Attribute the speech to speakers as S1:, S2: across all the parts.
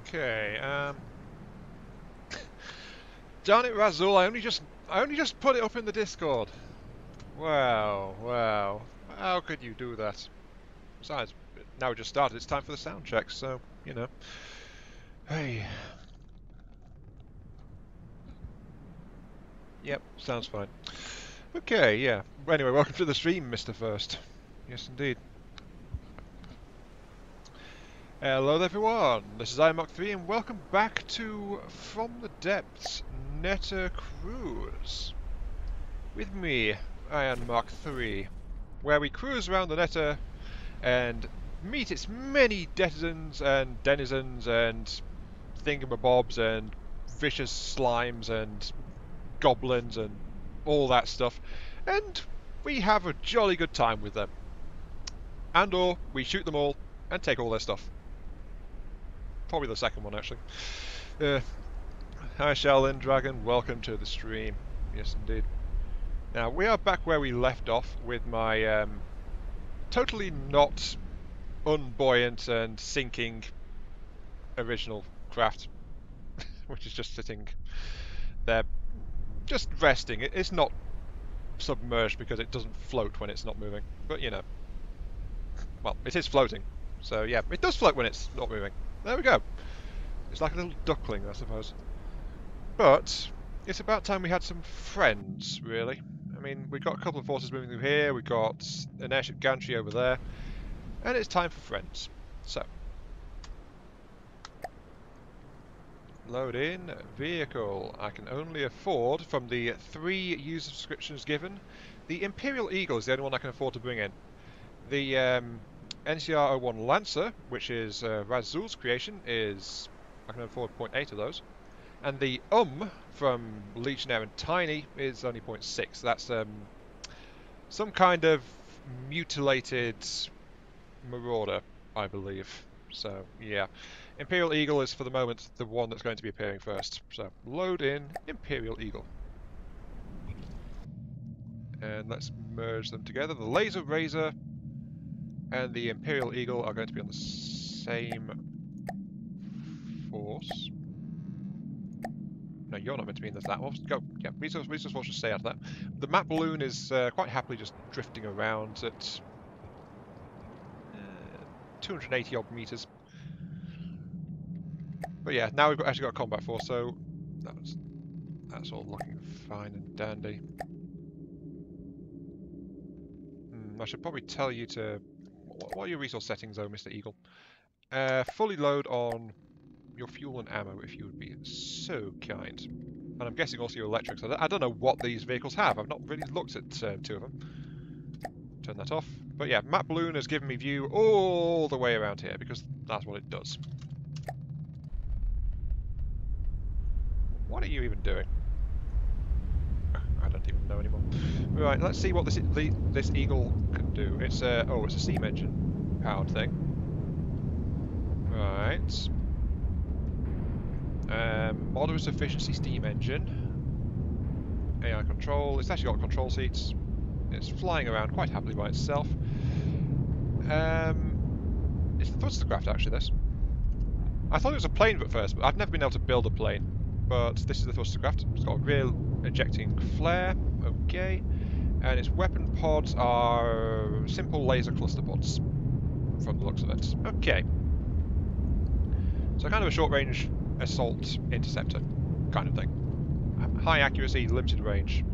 S1: Okay, darn it, Razul, I only just put it up in the Discord. Wow, wow. How could you do that? Besides, now we just started, it's time for the sound check, so, you know. Hey. Yep, sounds fine. Okay, yeah. Anyway, welcome to the stream, Mr. First. Yes, indeed. Hello everyone, this is iMark3 and welcome back to From the Depths Netta Cruise. With me, iMark3, where we cruise around the Netta and meet its many denizens and thingamabobs and vicious slimes and goblins and all that stuff, and we have a jolly good time with them. And or we shoot them all and take all their stuff. Probably the second one, actually. Hi, Shaolin Dragon. Welcome to the stream. Yes, indeed. Now, we are back where we left off with my totally not unbuoyant and sinking original craft, which is just sitting there, just resting. It's not submerged because it doesn't float when it's not moving. But, you know. Well, it is floating. So, yeah, it does float when it's not moving. There we go. It's like a little duckling, I suppose. But it's about time we had some friends, really. I mean, we've got a couple of forces moving through here, we've got an airship gantry over there, and it's time for friends. So, load in vehicle. I can only afford, from the 3 user subscriptions given, the Imperial Eagle is the only one I can afford to bring in. The NCR-01 Lancer, which is Razul's creation, is I can afford 0.8 of those. And the from Legionnaire and Tiny is only 0.6. That's some kind of mutilated marauder, I believe. So, yeah. Imperial Eagle is, for the moment, the one that's going to be appearing first. So, load in Imperial Eagle. And let's merge them together. The Laser Razor and the Imperial Eagle are going to be on the same force. No, you're not meant to be in that one. Go. Yeah, resource force should stay out of that. The map balloon is quite happily just drifting around at 280 odd meters. But yeah, now we've actually got a combat force, so that's all looking fine and dandy. I should probably tell you to... What are your resource settings though, Mr. Eagle? Fully load on your fuel and ammo, if you would be so kind. And I'm guessing also your electrics. I don't know what these vehicles have. I've not really looked at 2 of them. Turn that off. But yeah, map balloon has given me view all the way around here, because that's what it does. What are you even doing? I don't even know anymore. Right, let's see what this Eagle can do. It's it's a steam engine powered thing. Right. Moderate efficiency steam engine. AI control. It's actually got control seats. It's flying around quite happily by itself. It's the thrustercraft actually, this. I thought it was a plane at first, but I've never been able to build a plane. But this is the thrustercraft. It's got a rear ejecting flare. Okay. And its weapon pods are simple laser cluster pods, from the looks of it. Okay. So kind of a short-range assault interceptor kind of thing. High accuracy, limited range.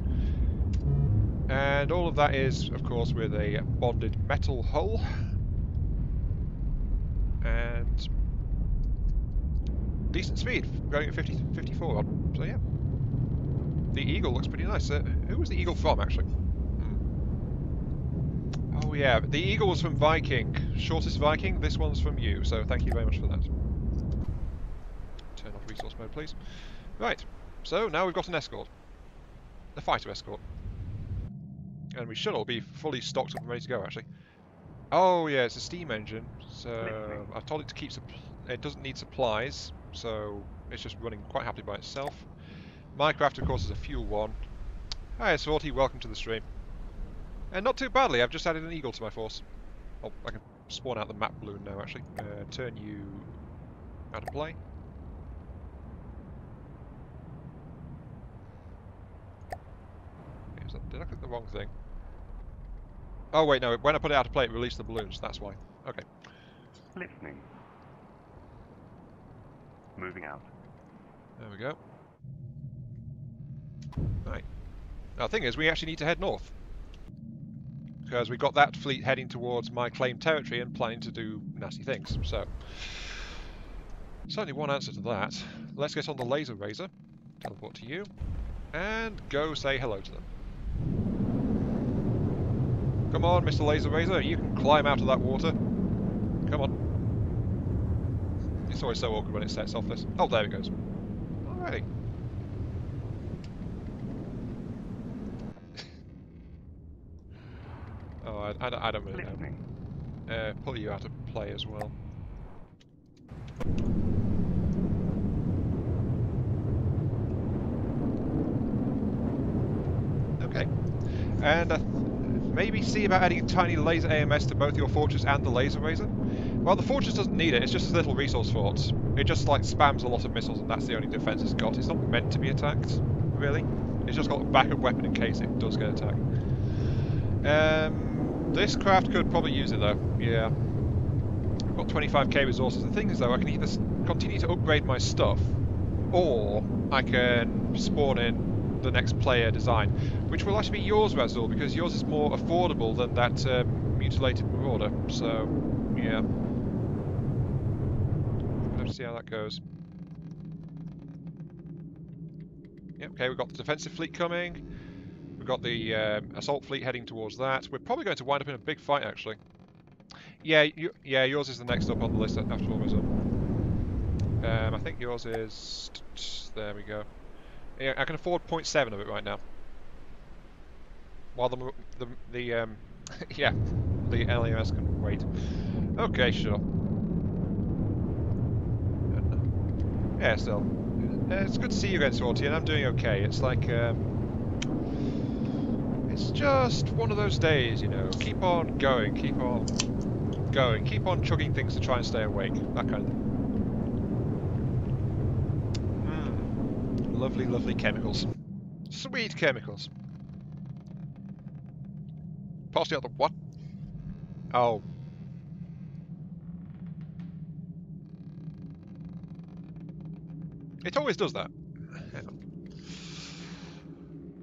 S1: And all of that is, of course, with a bonded metal hull. And decent speed, going at 54 odd. So yeah. The Eagle looks pretty nice. Who was the Eagle from, actually? Oh yeah, the Eagle was from Viking. Shortest Viking, this one's from you, so thank you very much for that. Turn off resource mode, please. Right, so now we've got an escort. A fighter escort. And we should all be fully stocked up and ready to go, actually. Oh yeah, it's a steam engine, so I've told it to keep... It doesn't need supplies, so it's just running quite happily by itself. My craft, of course, is a fuel one. Hi, Sorty, welcome to the stream. And not too badly, I've just added an Eagle to my force. Oh, I can spawn out the map balloon now, actually. Turn you out of play. Did I click the wrong thing? Oh wait, no. When I put it out of play, it released the balloons. That's why. Okay.
S2: Listening. Moving out.
S1: There we go. Right. Now the thing is, we actually need to head north. Because we've got that fleet heading towards my claimed territory and planning to do nasty things. So, there's only one answer to that. Let's get on the laser razor, teleport to you, and go say hello to them. Come on, Mr. Laser Razor, you can climb out of that water. Come on. It's always so awkward when it sets off this. Oh, there it goes. Alrighty. Oh, I don't really know. Pull you out of play as well. Okay. And maybe see about adding a tiny laser AMS to both your fortress and the laser razor. Well, the fortress doesn't need it, it's just a little resource fort. It just like spams a lot of missiles and that's the only defense it's got. It's not meant to be attacked, really. It's just got a backup weapon in case it does get attacked. This craft could probably use it though, yeah. I've got 25k resources. The thing is though, I can either continue to upgrade my stuff, or I can spawn in the next player design, which will actually be yours, Razul, because yours is more affordable than that mutilated marauder, so yeah. We'll have to see how that goes. Yep, okay, we've got the defensive fleet coming. We've got the assault fleet heading towards that. We're probably going to wind up in a big fight, actually. Yeah, yeah, yours is the next up on the list after all goes up. I think yours is... There we go. Yeah, I can afford 0.7 of it right now. While the yeah, the LAS can wait. Okay, sure. Yeah, still. It's good to see you again, Swarty, and I'm doing okay. It's like... It's just one of those days, you know. Keep on going, keep on going, keep on chugging things to try and stay awake. That kind of thing. Lovely, lovely chemicals. Sweet chemicals. Passing out the what? Oh. It always does that. Hang on.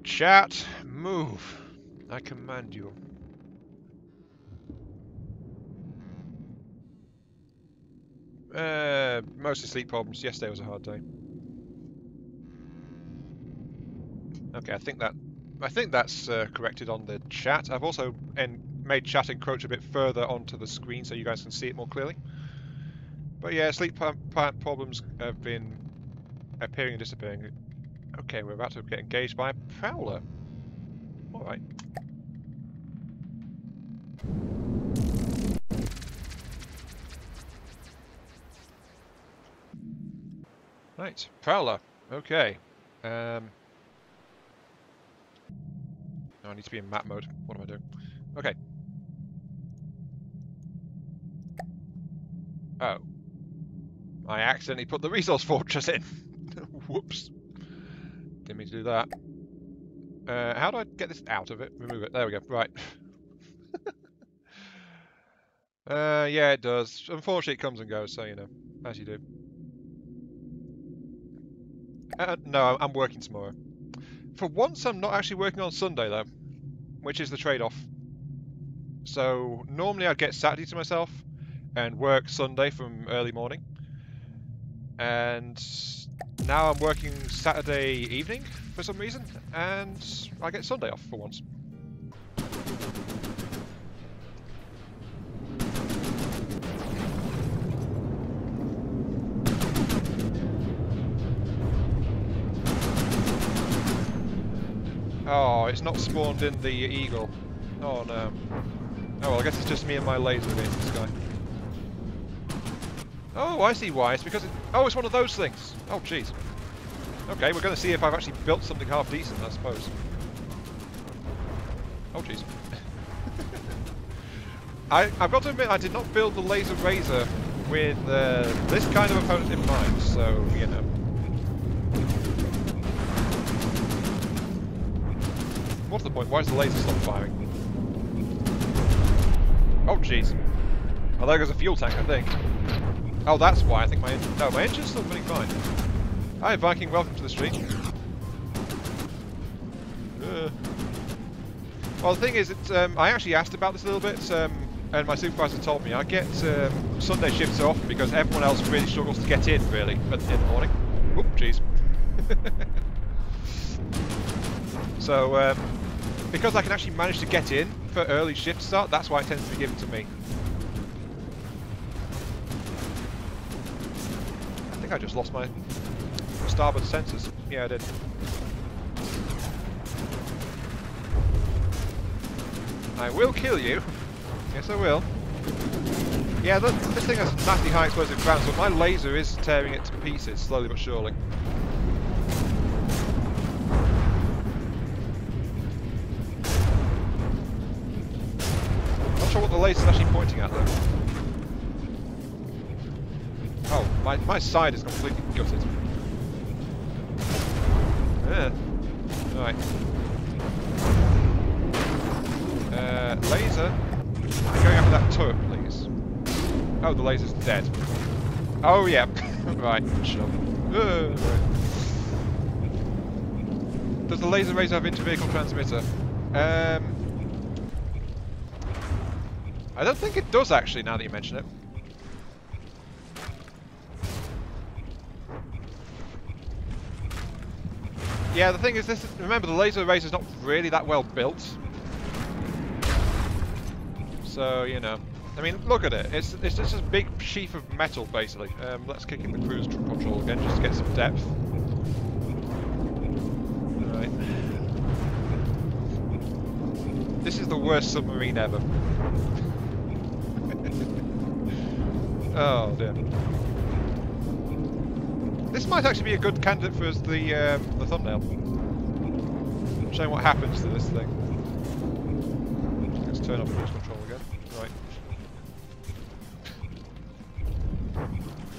S1: Chat, move. I command you. Mostly sleep problems. Yesterday was a hard day. Okay, I think that's corrected on the chat. I've also made chat encroach a bit further onto the screen so you guys can see it more clearly. But yeah, sleep problems have been appearing and disappearing. Okay, we're about to get engaged by a prowler. Alright. Right, prowler. Okay. Oh, I need to be in map mode. What am I doing? Okay. Oh. I accidentally put the resource fortress in. Whoops. Didn't mean to do that. How do I get this out of it? Remove it. There we go. Right. Yeah, it does. Unfortunately, it comes and goes, so you know, as you do. No, I'm working tomorrow. For once, I'm not actually working on Sunday, though, which is the trade-off. So, normally I'd get Saturday to myself and work Sunday from early morning. And now I'm working Saturday evening for some reason, and I get Sunday off for once. Oh, it's not spawned in the Eagle. Oh no. Oh well, I guess it's just me and my laser against this guy. Oh, I see why. It's because it... Oh, it's one of those things. Oh, jeez. Okay, we're going to see if I've actually built something half decent, I suppose. Oh, jeez. I've got to admit, I did not build the laser razor with this kind of opponent in mind, so, you know. What's the point? Why does the laser stop firing? Oh, jeez. Oh, there goes a fuel tank, I think. Oh, that's why. I think my engine... No, my engine's still running fine. Hi, Viking. Welcome to the stream. Well, the thing is, it's, I actually asked about this a little bit, and my supervisor told me I get Sunday shifts off because everyone else really struggles to get in, really, in the morning. Oop, jeez. So, because I can actually manage to get in for early shift start, that's why it tends to be given to me. I think I just lost my starboard sensors. Yeah, I did. I will kill you. Yes, I will. Yeah, this thing has nasty high explosive ground, so my laser is tearing it to pieces, slowly but surely. Not sure what the laser's actually pointing at, though. Oh, my side is completely gutted. Yeah. Right. Laser. Going after that turret, please. Oh, the laser's dead. Oh, yeah. Right, sure. Right. Does the laser razor have inter-vehicle transmitter? I don't think it does, actually, now that you mention it. Yeah, the thing is, remember, the laser razor's not really that well built. So, you know. I mean, look at it. It's just a big sheaf of metal, basically. Let's kick in the cruise control again, just to get some depth. Right. This is the worst submarine ever. Oh, dear. This might actually be a good candidate for the thumbnail. Showing what happens to this thing. Let's turn off cruise control again. Right.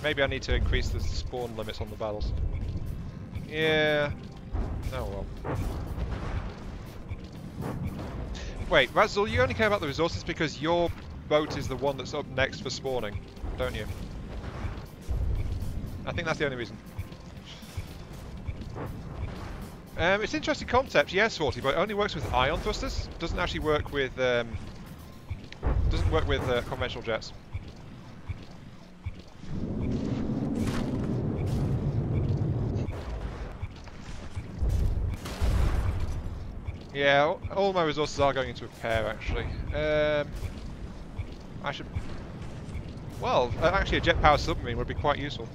S1: Maybe I need to increase the spawn limits on the battles. Yeah. Oh well. Wait, Razzle, you only care about the resources because your boat is the one that's up next for spawning, don't you? I think that's the only reason. It's an interesting concept, yes, 40, but it only works with ion thrusters. Doesn't actually work with conventional jets. Yeah, all my resources are going into repair, actually. I should... Well, actually a jet-powered submarine would be quite useful.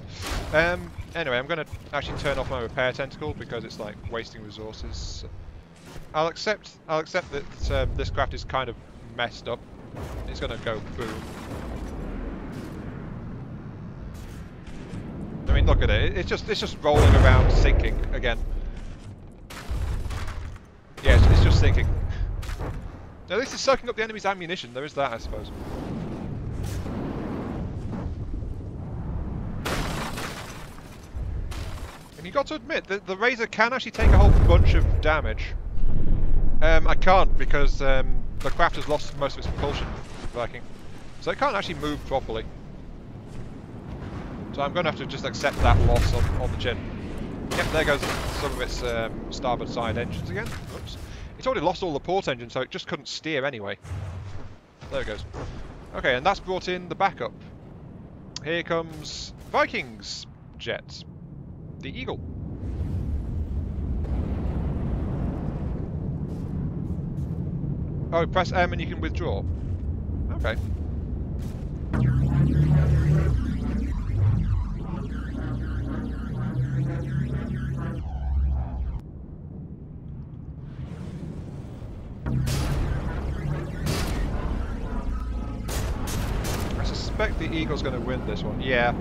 S1: Anyway, I'm going to actually turn off my repair tentacle because it's like wasting resources. I'll accept that this craft is kind of messed up. It's going to go boom. I mean, look at it. It's just rolling around, sinking again. Yeah, it's just sinking. At least it's soaking up the enemy's ammunition. There is that, I suppose. And you got to admit that the Razor can actually take a whole bunch of damage. I can't because the craft has lost most of its propulsion, Viking. So it can't actually move properly. So I'm going to have to just accept that loss on the chin. Yep, there goes some of its starboard side engines again. Oops. It's already lost all the port engines, so it just couldn't steer anyway. There it goes. Okay, and that's brought in the backup. Here comes Viking's jet. The Eagle. Oh, press M and you can withdraw. Okay. I suspect the Eagle's going to win this one. Yeah.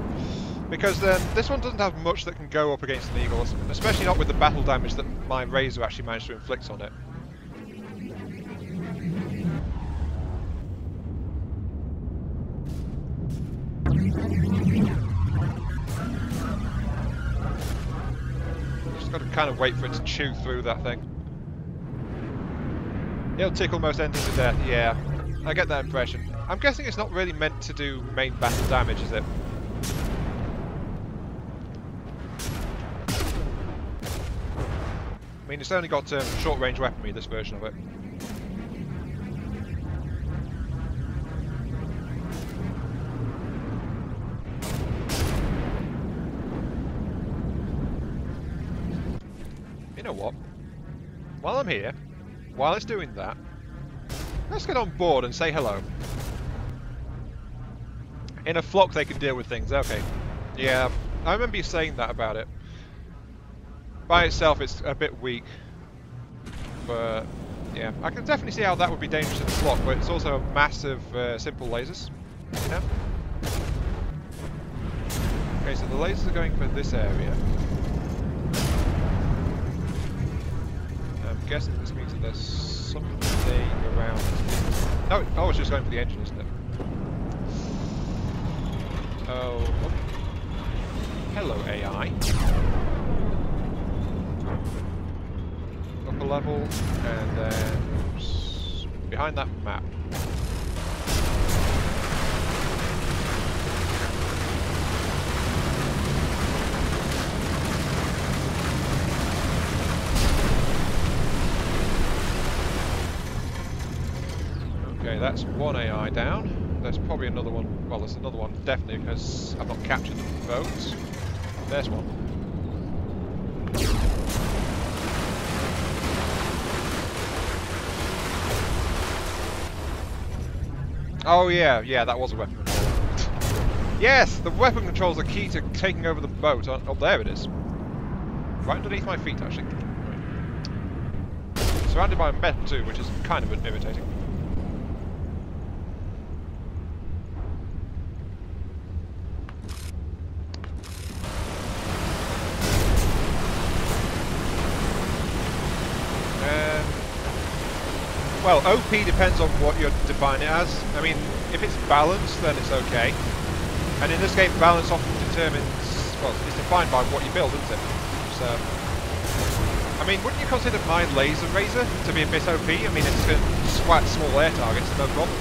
S1: Because this one doesn't have much that can go up against an Eagle, especially not with the battle damage that my Razor actually managed to inflict on it. Just got to kind of wait for it to chew through that thing. It'll tickle most enemies to death, yeah. I get that impression. I'm guessing it's not really meant to do main battle damage, is it? I mean, it's only got short-range weaponry, this version of it. You know what? While I'm here, while it's doing that, let's get on board and say hello. In a flock they can deal with things, okay. Yeah, I remember you saying that about it. By itself it's a bit weak. But, yeah, I can definitely see how that would be dangerous in a flock, but it's also a massive, simple lasers, you know? Okay, so the lasers are going for this area. I'm guessing this means that there's something around... No, oh, it's just going for the engine, isn't it? Oh, hello AI. Upper level, and then behind that map. Okay, that's one AI down. There's probably another one. Well, there's another one definitely because I've not captured the boats. There's one. Oh yeah, that was a weapon controller. Yes, the weapon controls are key to taking over the boat. Oh, there it is. Right underneath my feet, actually. Right. Surrounded by metal too, which is kind of irritating. Well, OP depends on what you define it as. I mean, if it's balanced, then it's okay. And in this game, balance often determines, well, it's defined by what you build, isn't it? So, I mean, wouldn't you consider my laser razor to be a bit OP? I mean, it's going to swat small air targets, no problem.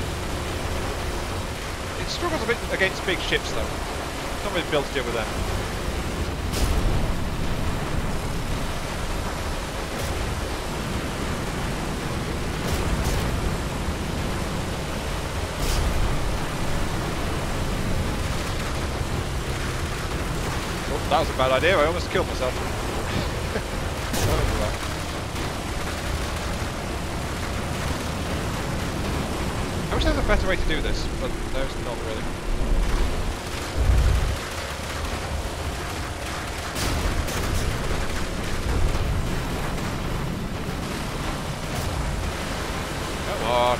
S1: It struggles a bit against big ships, though. It's not really built to deal with them. That was a bad idea, I almost killed myself. I wish there was a better way to do this, but there's not really. Come on.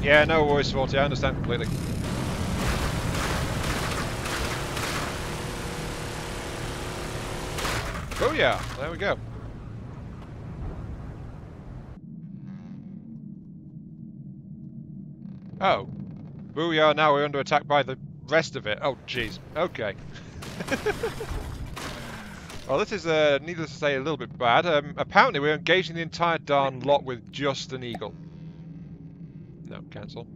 S1: Yeah, no worries, 40, I understand completely. Oh yeah, there we go. Oh. Booyah, now we're under attack by the rest of it. Oh jeez. Okay. Well, this is, needless to say, a little bit bad. Apparently we're engaging the entire darn lot with just an eagle. No, cancel.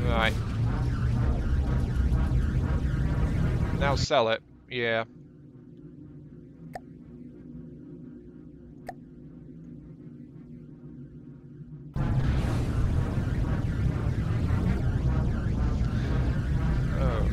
S1: Right. Now sell it. Yeah. Oh.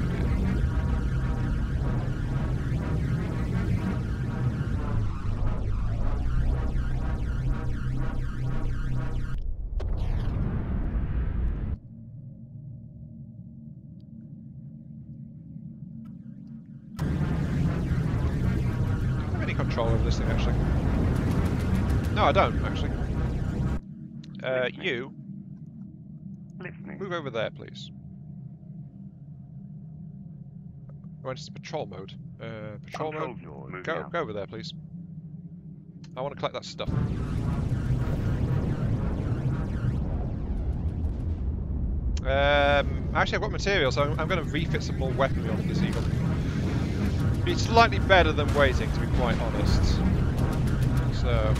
S1: Control over this thing, actually. No, I don't, actually. You... Move over there, please. I went into patrol mode. Patrol mode? Go over there, please. I want to collect that stuff. Actually, I've got material, so I'm going to refit some more weaponry onto this eagle. be slightly better than waiting, to be quite honest. So...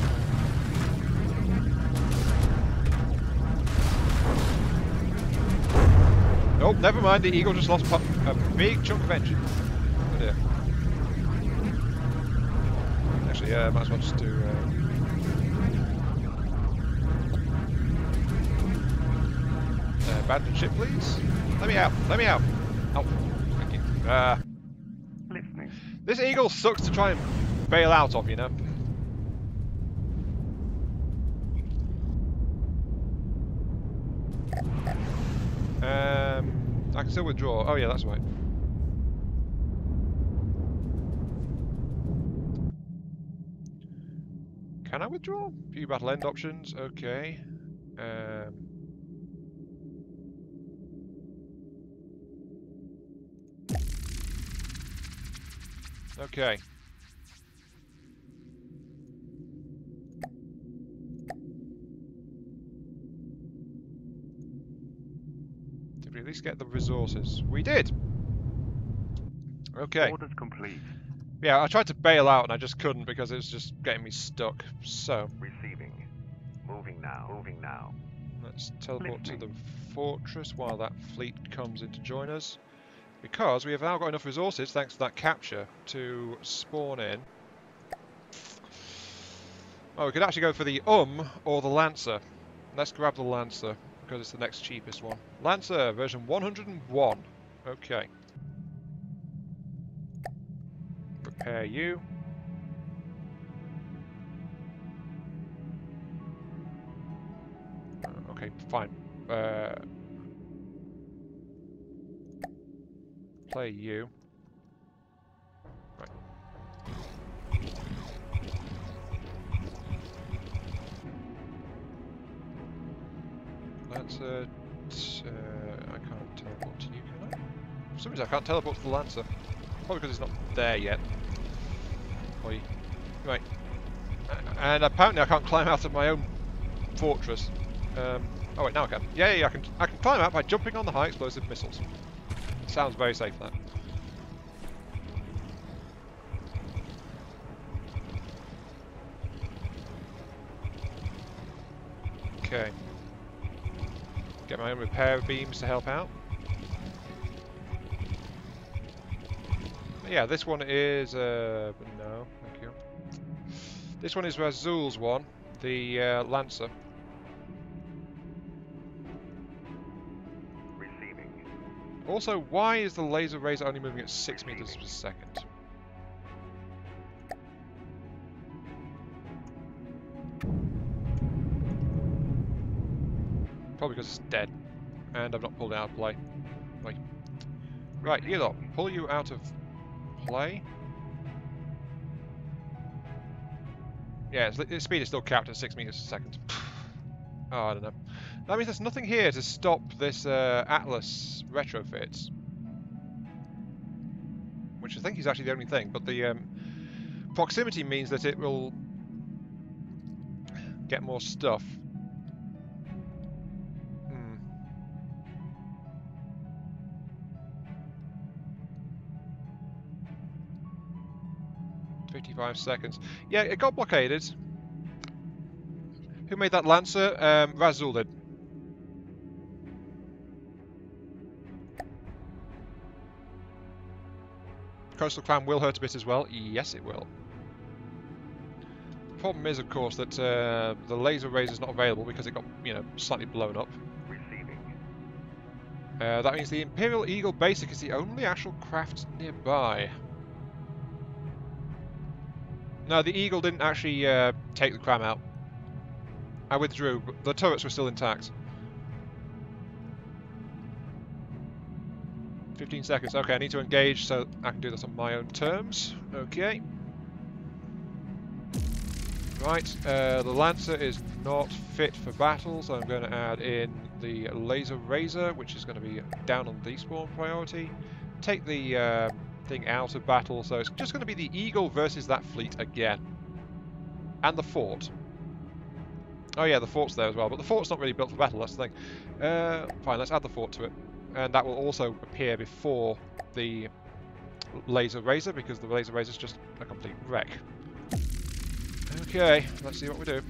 S1: Oh, never mind, the Eagle just lost a big chunk of engine. Oh dear. Actually, yeah, might as well just do... abandon ship, please. Let me out. Let me out. Oh, thank you.
S2: Listening.
S1: This Eagle sucks to try and bail out of, you know. I can still withdraw. Oh yeah, that's right. Can I withdraw? View battle end options. Okay. Okay. Did we at least get the resources? We did! Okay.
S2: Orders complete.
S1: Yeah, I tried to bail out and I just couldn't because it was just getting me stuck. So...
S2: Receiving. Moving now. Moving now.
S1: Let's teleport to the fortress while that fleet comes in to join us. Because we have now got enough resources, thanks to that capture, to spawn in. Oh, we could actually go for the or the Lancer. Let's grab the Lancer, because it's the next cheapest one. Lancer, version 101. Okay. Prepare you. Okay, fine. Play you. Right. Lancer. I can't teleport to you, can I? For some reason I can't teleport to the Lancer. Probably because it's not there yet. Oi. Right. And apparently I can't climb out of my own fortress. Oh wait, now I can. Yeah, I can climb out by jumping on the high explosive missiles. Sounds very safe, that. Okay. Get my own repair beams to help out. Yeah, this one is... no, thank you. This one is Razul's one, the Lancer.
S2: Receiving.
S1: Also, why is the laser razor only moving at 6 meters per second? Probably because it's dead, and I've not pulled it out of play. Wait. Right, you lot, pull you out of play. Yeah, its speed is still capped at 6 meters per second. Oh, I don't know. That means there's nothing here to stop this Atlas retrofit. Which I think is actually the only thing, but the proximity means that it will get more stuff. 55 seconds. Yeah, it got blockaded. Who made that Lancer? Razul did. Coastal Clan will hurt a bit as well. Yes, it will. The problem is, of course, that the laser razor is not available because it got, you know, slightly blown up.
S2: Receiving.
S1: That means the Imperial Eagle Basic is the only actual craft nearby. No, the Eagle didn't actually take the cram out. I withdrew, but the turrets were still intact. 15 seconds. Okay, I need to engage, so I can do this on my own terms. Okay. Right, the Lancer is not fit for battle, so I'm going to add in the Laser Razor, which is going to be down on despawn priority. Take the thing out of battle, so it's just going to be the Eagle versus that fleet again. And the fort. Oh yeah, the fort's there as well, but the fort's not really built for battle, that's the thing. Fine, let's add the fort to it. And that will also appear before the laser razor because the laser razor is just a complete wreck. Okay, let's see what we do.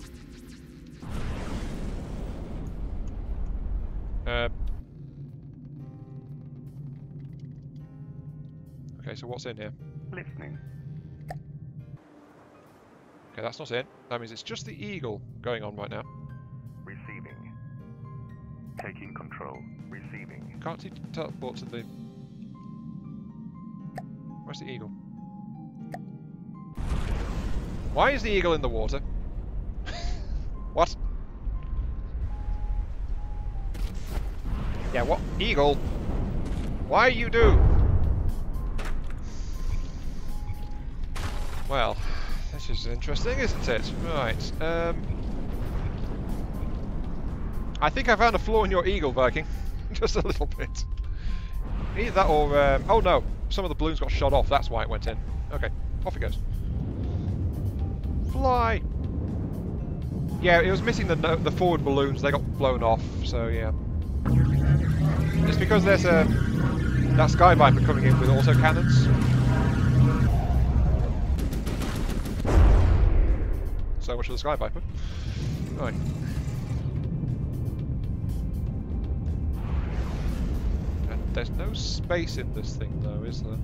S1: Okay, so what's in here?
S2: Listening.
S1: Okay, that's not in. That means it's just the eagle going on right now.
S2: Receiving. Taking control. Receiving.
S1: Can't he teleport to the... Where's the eagle? Why is the eagle in the water? What? Yeah, what? Eagle? Why you do? Well, this is interesting, isn't it? Right, I think I found a flaw in your eagle, Viking. Just a little bit. Either that or... oh no, some of the balloons got shot off, that's why it went in. Okay, off it goes. Fly! Yeah, it was missing the forward balloons, they got blown off, so yeah. It's because there's that Sky Viper coming in with autocannons. So much for the Sky Viper. Right. And there's no space in this thing though, is there?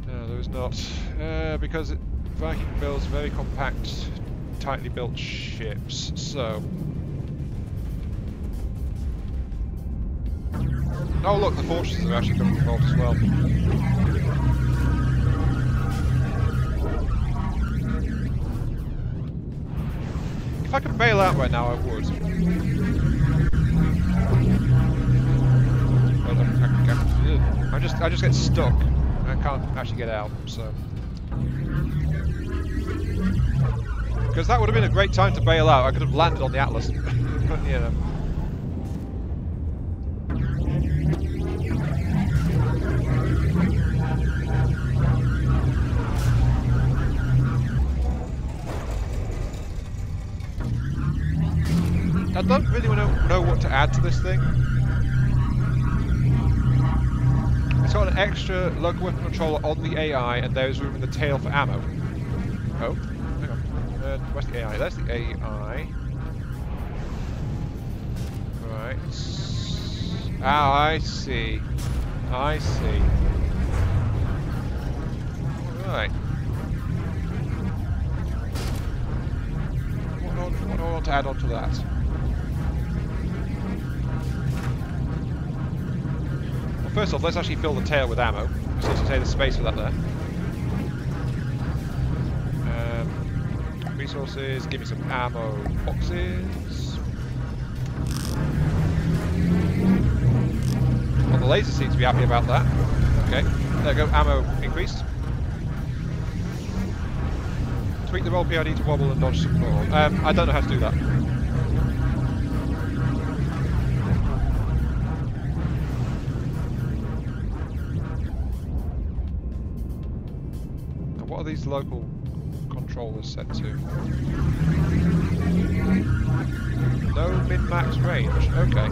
S1: No, there is not. Because Viking builds very compact, tightly built ships, so... Oh look, the fortresses are actually coming involved as well. If I could bail out right now, I would. But I just get stuck. I can't actually get out, so... Because that would have been a great time to bail out. I could have landed on the Atlas. But, you know. I don't really know what to add to this thing. It's got an extra local weapon controller on the AI, and there is room in the tail for ammo. Oh, hang on. Where's the AI? There's the AI. Right. Ah, I see. I see. Right. What do I want to add on to that? First off, let's actually fill the tail with ammo. So to say the space for that there. Resources, give me some ammo boxes. Well, the laser seems to be happy about that. Okay, there we go, ammo increased. Tweak the roll PID to wobble and dodge some more. I don't know how to do that. What are these local controllers set to? No min-max range. Okay.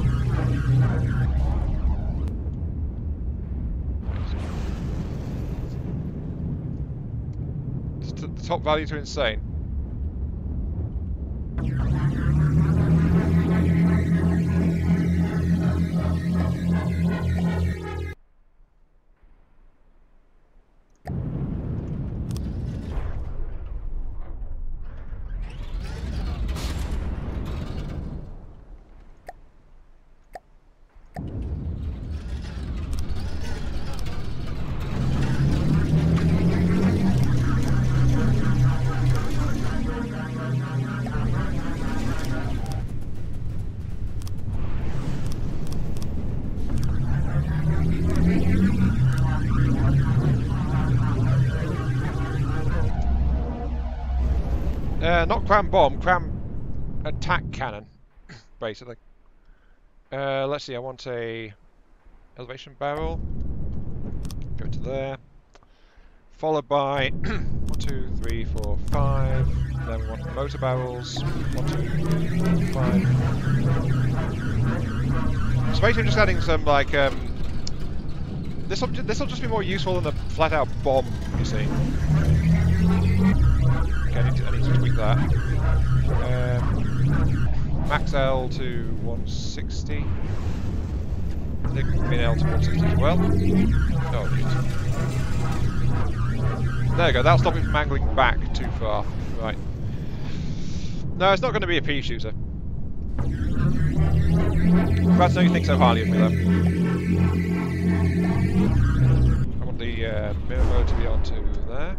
S1: The top value to insane. Not cram bomb, cram attack cannon, basically. Let's see, I want a elevation barrel. Go to there. Followed by 1, 2, 3, 4, 5. Then we want the motor barrels. 1, 2, 3, 4, 5. So basically just adding some like This'll just be more useful than a flat-out bomb, you see. Okay, I need to tweak that. Max L to 160. I think min L to 160 as well. Oh, shit. There you go, that'll stop it from angling back too far. Right. No, it's not going to be a pea shooter. Glad to know you think so highly of me, though. I want the mirror mode to be on to there.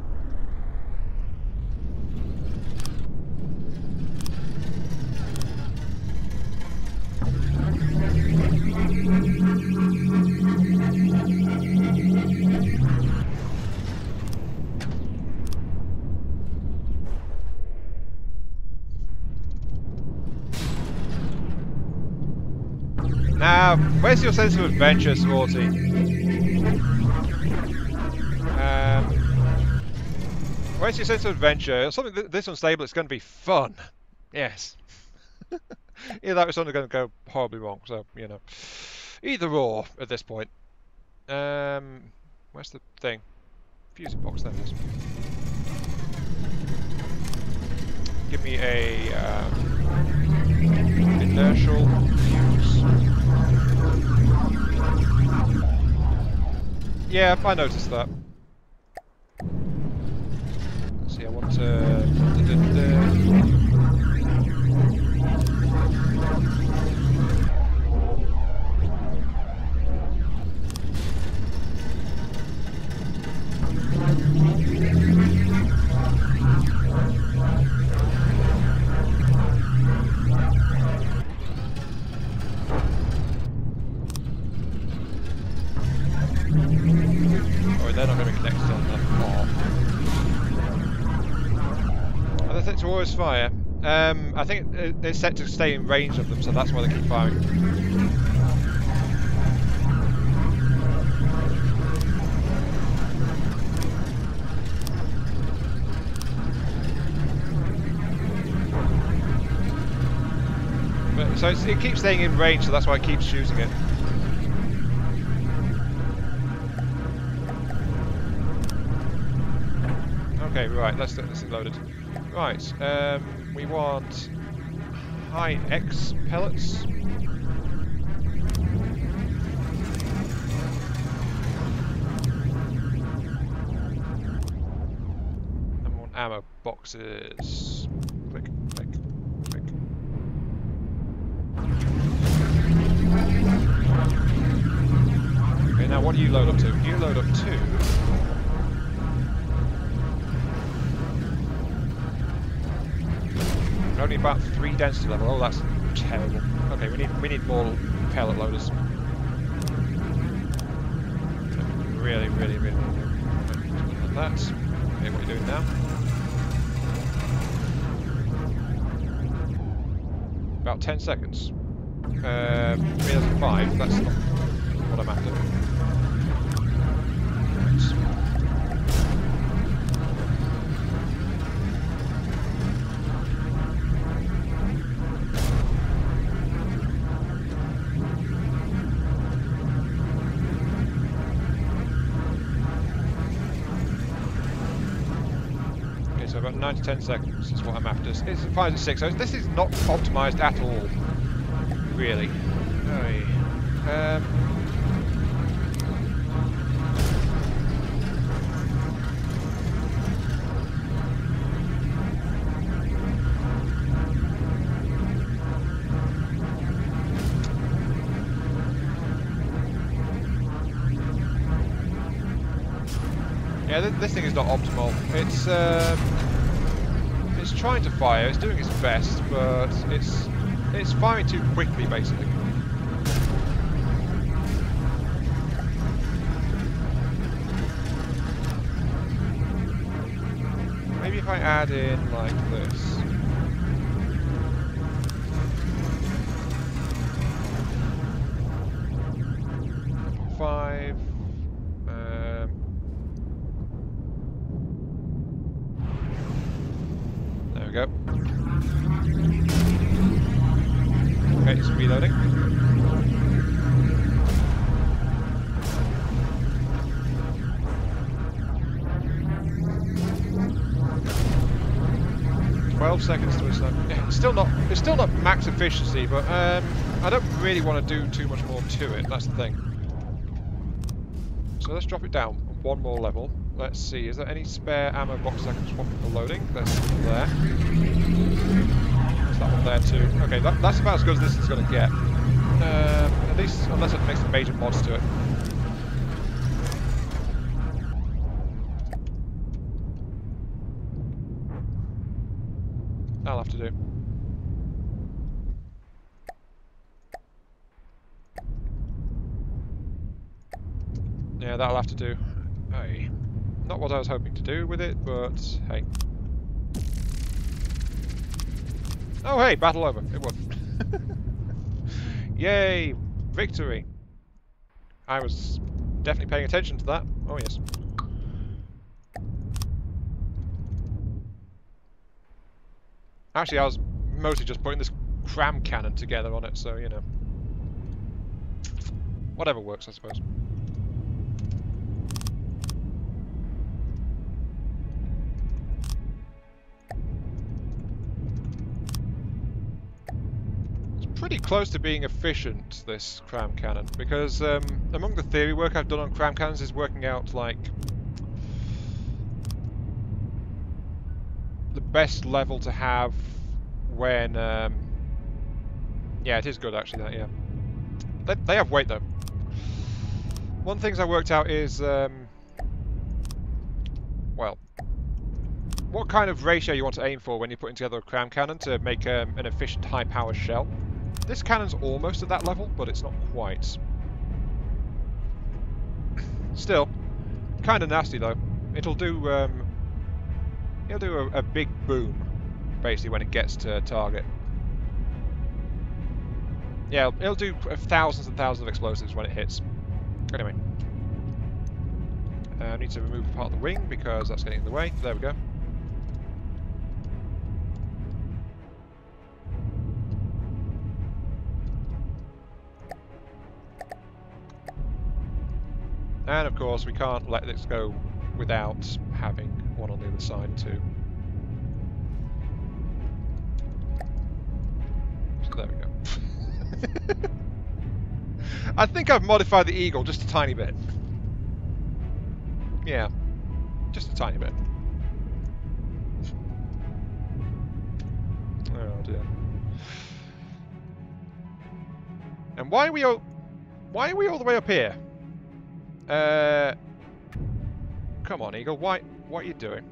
S1: Now, where's your sense of adventure, Sporty? Where's your sense of adventure? Something this unstable, it's going to be fun. Yes. Either that or something going to go horribly wrong, so, you know. Either or, at this point. Where's the thing? Fusing box, there it is. Give me a inertial fuse. Yeah, I noticed that. Let's see, I want to... They're not going to be connected on that far. Other thing to always fire. I think it's set to stay in range of them, so that's why they keep firing. But, so it keeps staying in range, so that's why it keeps shooting it. Okay, right, let's get this loaded. Right, we want high X pellets. And we want ammo boxes. Click, click, click. Okay, now what do you load up to? You load up to... only about 3 density level. Oh, that's terrible. Okay, we need more pellet loaders. Really like that. Okay, what are you doing now? About 10 seconds. 3005. That's not what I'm after. So about 9 to 10 seconds is what I'm after. It's 5 to 6, so this is not optimised at all, really. Yeah, this thing is not optimal. It's trying to fire. It's doing its best, but it's firing too quickly, basically. Maybe if I add in like this. Five. There we go. Okay, it's reloading. 12 seconds to a snipe. It's still not max efficiency, but I don't really want to do too much more to it. That's the thing. So let's drop it down one more level. Let's see, is there any spare ammo boxes I can swap for loading? There's some there. There's that one there too. Okay, that's about as good as this is going to get. At least, unless it makes some major mods to it. That'll have to do. Yeah, that'll have to do. Hey. Not what I was hoping to do with it, but hey. Oh hey, battle over. It won. Yay! Victory! I was definitely paying attention to that. Oh yes. Actually, I was mostly just putting this cram cannon together on it, so, you know. Whatever works, I suppose. It's pretty close to being efficient, this cram cannon, because among the theory work I've done on cram cannons is working out, like, the best level to have when, yeah, it is good actually, that, yeah. They have weight though. One of the things I worked out is, well, what kind of ratio you want to aim for when you're putting together a cram cannon to make an efficient high-power shell. This cannon's almost at that level, but it's not quite. Still, kind of nasty though. It'll do a big boom, basically, when it gets to target. Yeah, it'll do thousands and thousands of explosives when it hits. Anyway. I need to remove part of the wing because that's getting in the way. There we go. And of course we can't let this go without having one on the other side too. So there we go. I think I've modified the Eagle just a tiny bit. Yeah, just a tiny bit. Oh dear. And why are we all the way up here? Come on, Eagle. What are you doing?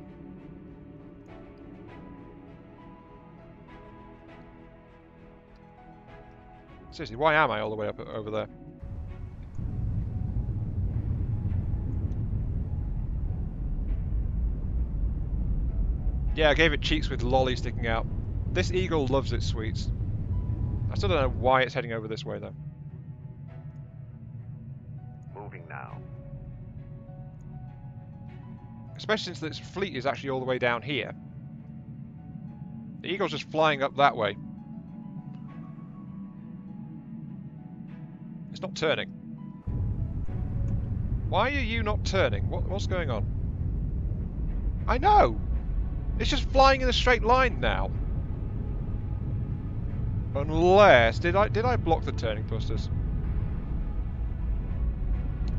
S1: Seriously, why am I all the way up over there? Yeah, I gave it cheeks with lolly sticking out. This Eagle loves its sweets. I still don't know why it's heading over this way, though.
S2: Moving now.
S1: Especially since its fleet is actually all the way down here. The Eagle's just flying up that way. It's not turning. Why are you not turning? What's going on? I know! It's just flying in a straight line now. Unless... Did I block the turning thrusters?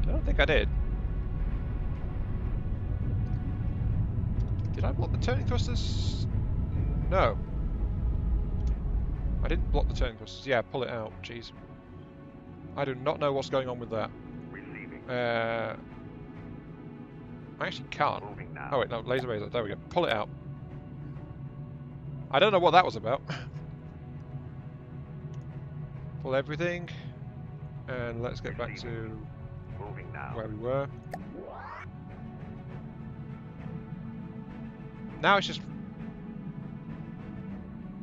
S1: I don't think I did. Did I block the turning thrusters? No. I didn't block the turning thrusters. Yeah, pull it out. Jeez. I do not know what's going on with that.
S2: Receiving.
S1: I actually can't.
S2: Moving now.
S1: Oh wait, no, laser razor. There we go. Pull it out. I don't know what that was about. Pull everything. And let's get back to
S2: Moving now.
S1: where we were. Now it's just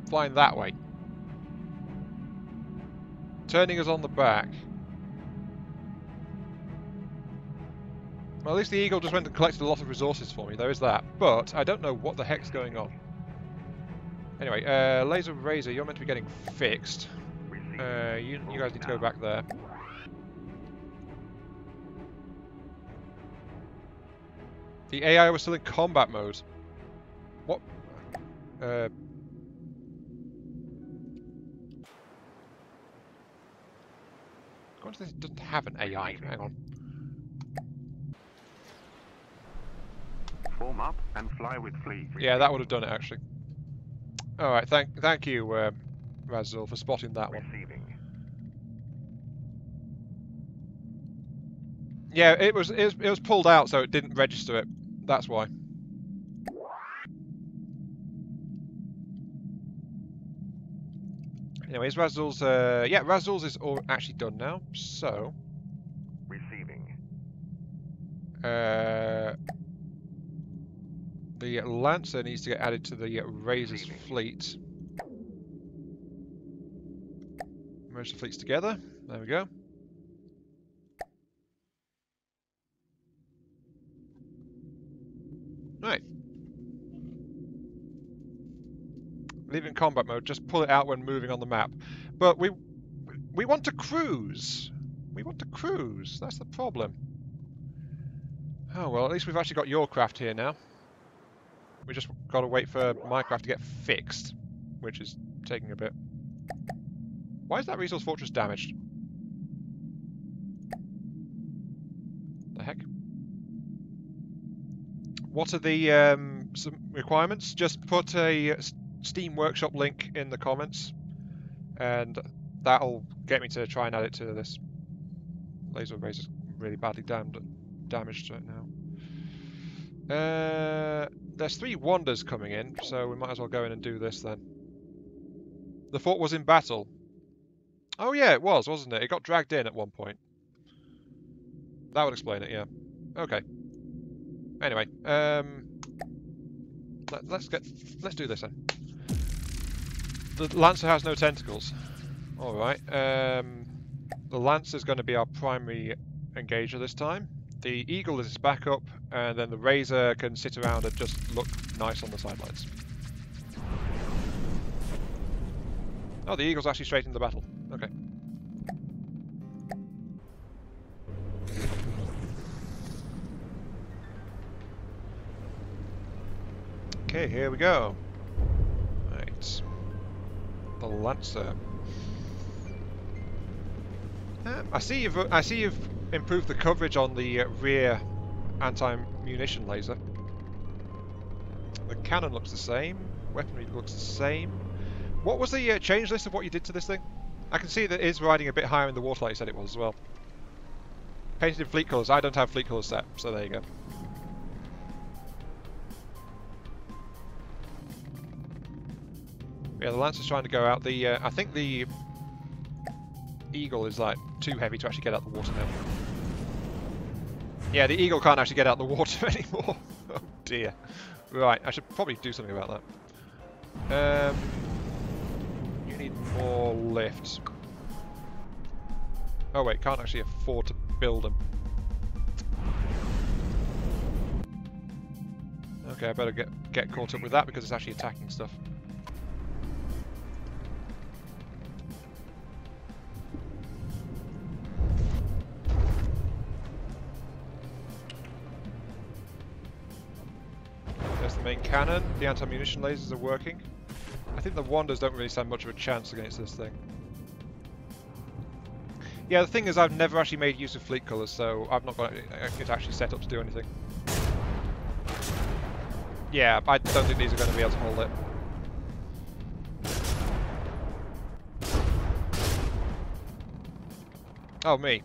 S1: flying that way. Turning us on the back. Well, at least the Eagle just went and collected a lot of resources for me. There is that. But I don't know what the heck's going on. Anyway, laser razor, you're meant to be getting fixed. You guys need to go back there. The AI was still in combat mode. What? wonder if this doesn't have an AI. Hang on.
S2: Form up and fly with fleet.
S1: Yeah, that would have done it actually. All right, thank you, Razul, for spotting that one.
S2: Receiving.
S1: Yeah, it was pulled out, so it didn't register it. That's why. Anyways, Razul's Razul's is all actually done now. So
S2: Receiving.
S1: the Lancer needs to get added to the Razor's fleet. Merge the fleets together. There we go. Right. Leaving combat mode, just pull it out when moving on the map. But we want to cruise. We want to cruise. That's the problem. Oh well, at least we've actually got your craft here now. We just got to wait for my craft to get fixed, which is taking a bit. Why is that resource fortress damaged? The heck? What are the some requirements? Just put a Steam Workshop link in the comments, and that'll get me to try and add it to this. Laser Razor's really badly damaged right now. There's 3 wonders coming in, so we might as well go in and do this then. The fort was in battle. Oh yeah, it was, wasn't it? It got dragged in at one point. That would explain it, yeah. Okay. Anyway, let's do this then. The Lancer has no tentacles. All right. The Lancer is going to be our primary engager this time. The Eagle is its backup, and then the Razor can sit around and just look nice on the sidelines. Oh, the Eagle's actually straight into the battle. Okay. Okay, here we go. Right. The Lancer. I see you've improved the coverage on the rear anti-munition laser. The cannon looks the same. Weaponry looks the same. What was the change list of what you did to this thing? I can see that it is riding a bit higher in the water like you said it was as well. Painted in fleet colours. I don't have fleet colours set, so there you go. Yeah, the Lancer's trying to go out. The I think the Eagle is like too heavy to actually get out the water now. Yeah, the Eagle can't actually get out the water anymore. Oh dear. Right, I should probably do something about that. You need more lift. Oh wait, can't actually afford to build them. Okay, I better get caught up with that because it's actually attacking stuff. There's the main cannon. The anti-munition lasers are working. I think the Wanders don't really stand much of a chance against this thing. Yeah, the thing is I've never actually made use of fleet colours, so I've not got it actually set up to do anything. Yeah, I don't think these are going to be able to hold it. Oh, me.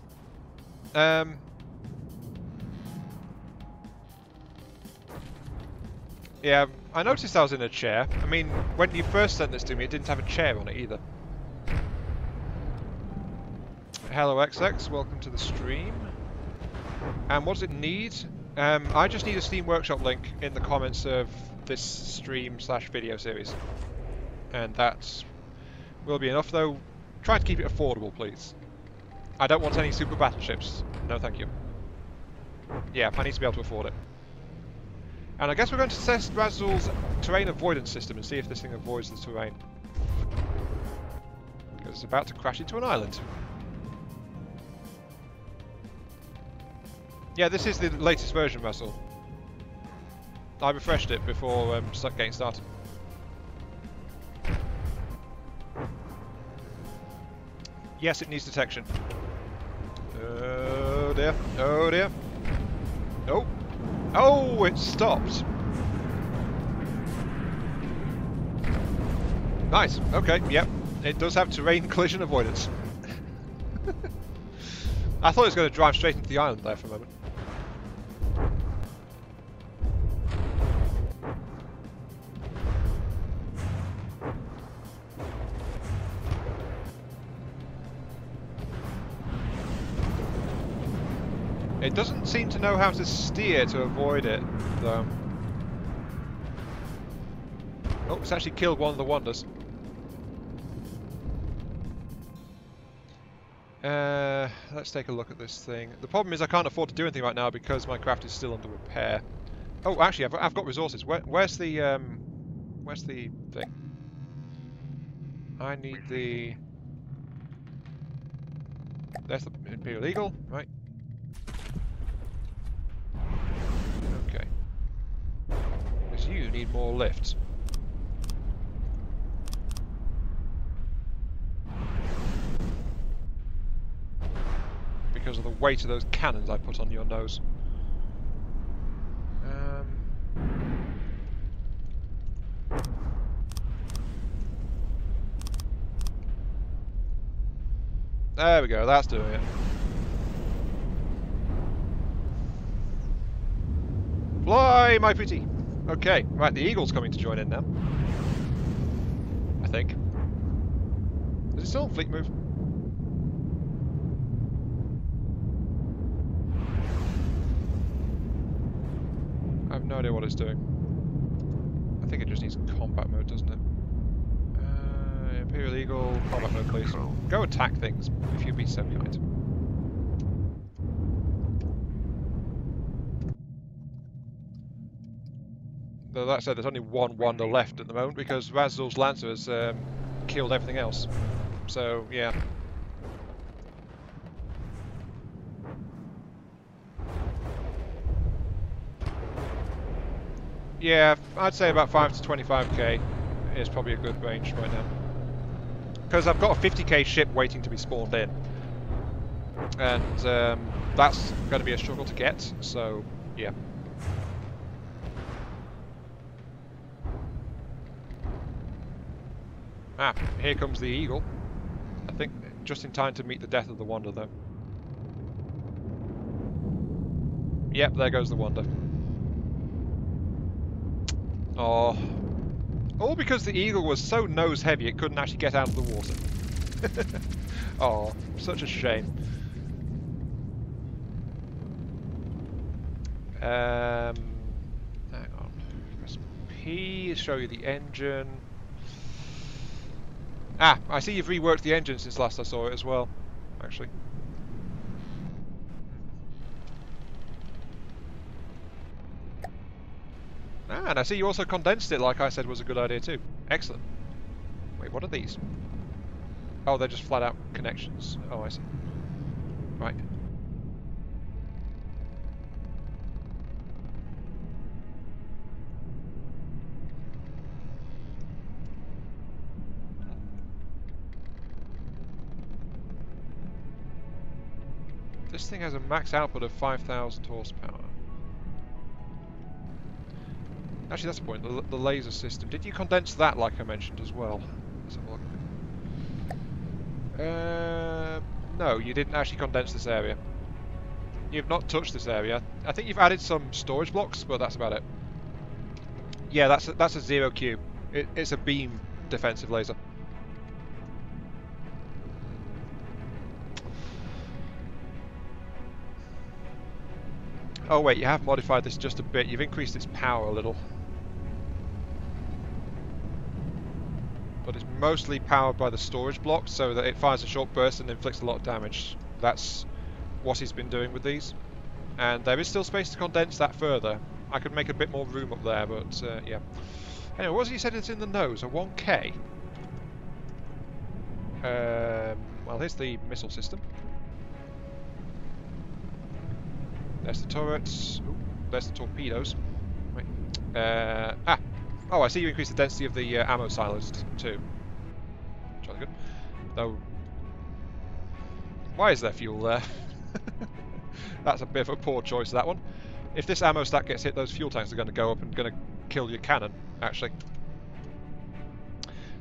S1: Yeah, I noticed I was in a chair. I mean, when you first sent this to me, it didn't have a chair on it either. Hello XX, welcome to the stream. And what does it need? I just need a Steam Workshop link in the comments of this stream/video series. And that will be enough, though try to keep it affordable, please. I don't want any super battleships. No, thank you. Yeah, I need to be able to afford it. And I guess we're going to test Razul's terrain avoidance system and see if this thing avoids the terrain. Because it's about to crash into an island. Yeah, this is the latest version, Razul. I refreshed it before getting started. Yes, it needs detection. Oh dear. Oh dear. Oh. Oh, it stopped. Nice. Okay. Yep. It does have terrain collision avoidance. I thought it was going to drive straight into the island there for a moment. It doesn't seem to know how to steer to avoid it, though. Oh, it's actually killed one of the wonders. Let's take a look at this thing. The problem is I can't afford to do anything right now because my craft is still under repair. Oh, actually, I've got resources. Where's the thing? I need the... There's the Imperial Eagle, right? Okay. Because you need more lift. Because of the weight of those cannons I put on your nose. There we go, that's doing it. Fly, my pretty! Okay, right, the Eagle's coming to join in now. I think. Is it still on fleet move? I have no idea what it's doing. I think it just needs combat mode, doesn't it? Imperial Eagle, combat mode, please. Go attack things, if you'd be so kind. Though that said, there's only one wonder left at the moment because Razzle's Lancer has killed everything else. So, yeah. Yeah, I'd say about 5 to 25k is probably a good range right now. Because I've got a 50k ship waiting to be spawned in. And that's going to be a struggle to get, so yeah. Ah, here comes the Eagle. I think just in time to meet the death of the Wonder, though. Yep, there goes the Wonder. Oh. All because the Eagle was so nose heavy it couldn't actually get out of the water. Oh, such a shame. Hang on. Press P, show you the engine. Ah, I see you've reworked the engine since last I saw it as well, actually. Ah, and I see you also condensed it like I said was a good idea too. Excellent. Wait, what are these? Oh, they're just flat out connections. Oh, I see. Right. This thing has a max output of 5,000 horsepower. Actually, that's the point. The laser system. Did you condense that like I mentioned as well? Let's have a look. No, you didn't actually condense this area. You've not touched this area. I think you've added some storage blocks, but that's about it. Yeah, that's a 0Q. It's a beam defensive laser. Oh wait, you have modified this just a bit. You've increased its power a little. But it's mostly powered by the storage blocks, so that it fires a short burst and inflicts a lot of damage. That's what he's been doing with these. And there is still space to condense that further. I could make a bit more room up there, but yeah. Anyway, what was it you said it's in the nose? A 1K? Well, here's the missile system. There's the turrets. Ooh, there's the torpedoes. Wait. Oh, I see you increased the density of the ammo silos too. Jolly good. Though, why is there fuel there? That's a bit of a poor choice, that one. If this ammo stack gets hit, those fuel tanks are going to go up and going to kill your cannon, actually.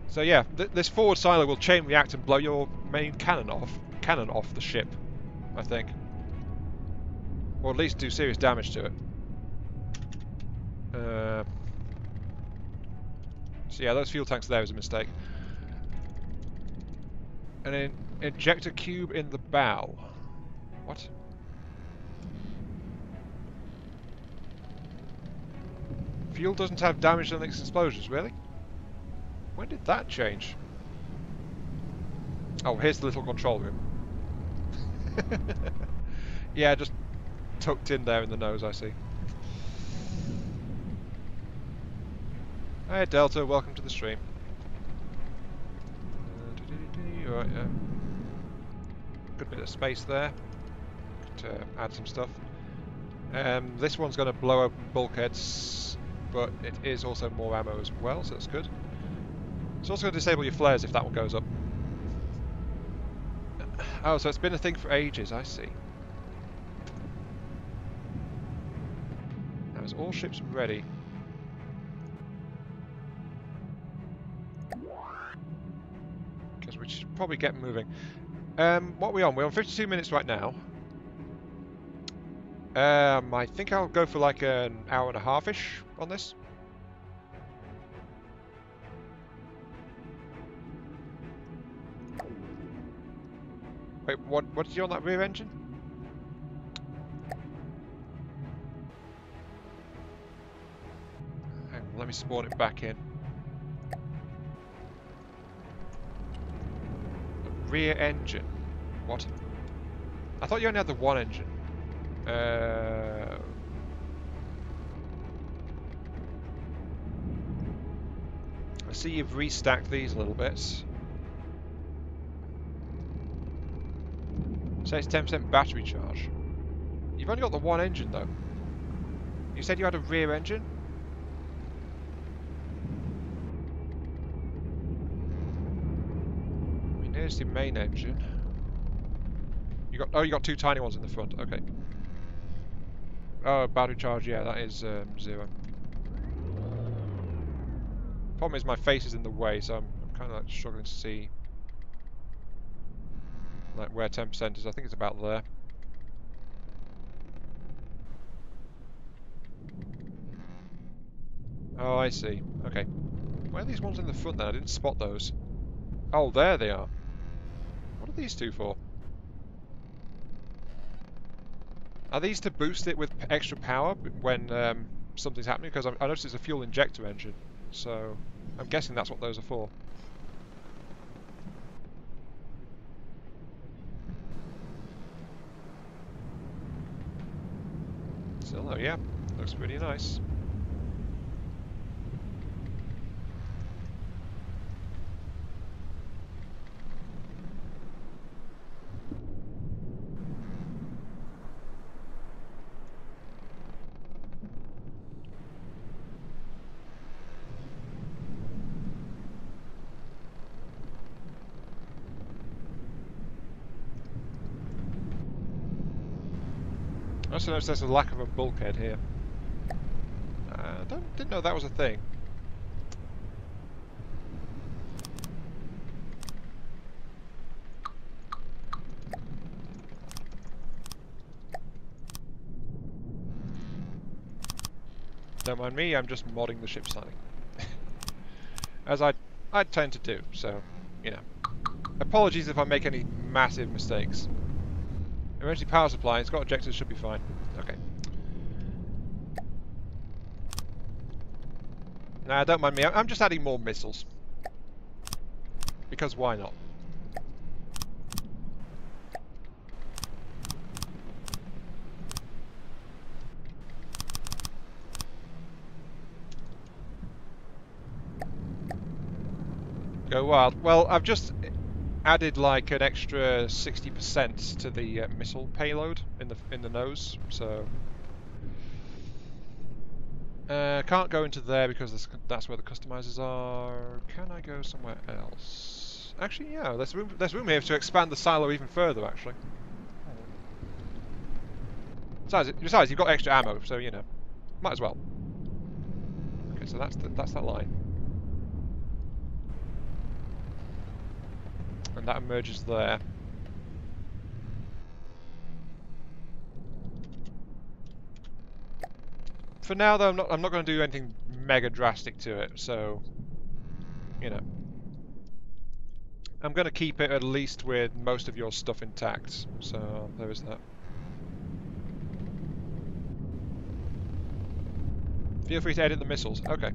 S1: So yeah, this forward silo will chain react and blow your main cannon off the ship, I think. Or at least do serious damage to it. So yeah, those fuel tanks there is a mistake. An ejector cube in the bow. What? Fuel doesn't have damage on its explosions, really? When did that change? Oh, here's the little control room. Yeah, just tucked in there in the nose, I see. Hey Delta, welcome to the stream. Right, yeah. Good bit of space there to add some stuff. This one's going to blow open bulkheads, but it is also more ammo as well, so that's good. It's also going to disable your flares if that one goes up. Oh, so it's been a thing for ages, I see. Now, is all ships ready? Because we should probably get moving. What are we on? We're on 52 minutes right now. I think I'll go for like an hour and a half-ish on this. Wait, what is you on that rear engine? Hang on, let me spawn it back in. The rear engine? What? I thought you only had the one engine. I see you've restacked these a little bit. Says 10% battery charge. You've only got the one engine though. You said you had a rear engine? I mean, here's the main engine. You got two tiny ones in the front. Okay. Oh, battery charge. Yeah, that is 0. Problem is my face is in the way, so I'm kind of like struggling to see like where 10% is. I think it's about there. Oh, I see. Okay. Where are these ones in the front then? I didn't spot those. Oh, there they are. What are these two for? Are these to boost it with extra power when something's happening? Because I noticed it's a fuel injector engine, so I'm guessing that's what those are for. Still though, yeah, looks pretty nice. I also noticed there's a lack of a bulkhead here. Didn't know that was a thing. Don't mind me, I'm just modding the ship signing. As I tend to do, so, you know. Apologies if I make any massive mistakes. Emergency power supply, it's got ejectors, should be fine. Okay. Nah, don't mind me, I'm just adding more missiles. Because why not? Go wild. Well, I've just added like an extra 60% to the missile payload in the nose, so can't go into there because that's where the customizers are. Can I go somewhere else? Actually, yeah, there's room here to expand the silo even further. Actually, Besides, you've got extra ammo, so you know, might as well. Okay, so that's that line, and that emerges there. For now, though, I'm not going to do anything mega drastic to it, so you know, I'm going to keep it at least with most of your stuff intact. So there is that. Feel free to edit the missiles. Okay.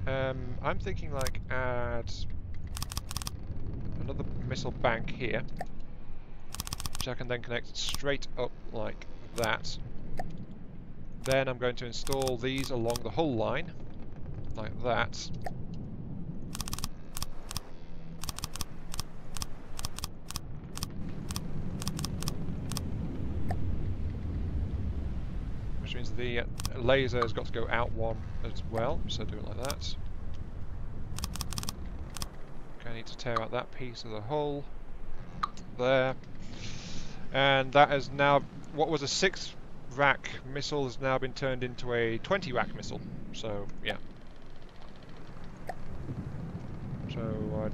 S1: I'm thinking like add another missile bank here, which I can then connect straight up like that. Then I'm going to install these along the hull line, like that. Which means the laser has got to go out one as well, so do it like that. Okay, I need to tear out that piece of the hull. There. And that is now, what was a 6-rack missile has now been turned into a 20-rack missile. So, yeah. So,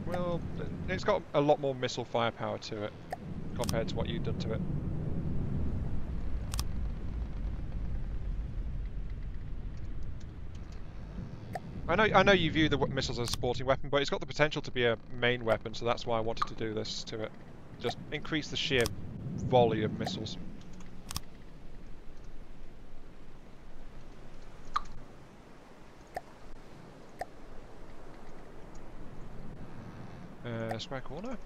S1: well, it's got a lot more missile firepower to it compared to what you've done to it. I know you view the missiles as a sporting weapon, but it's got the potential to be a main weapon, so that's why I wanted to do this to it. Just increase the sheer volley of missiles. Square corner.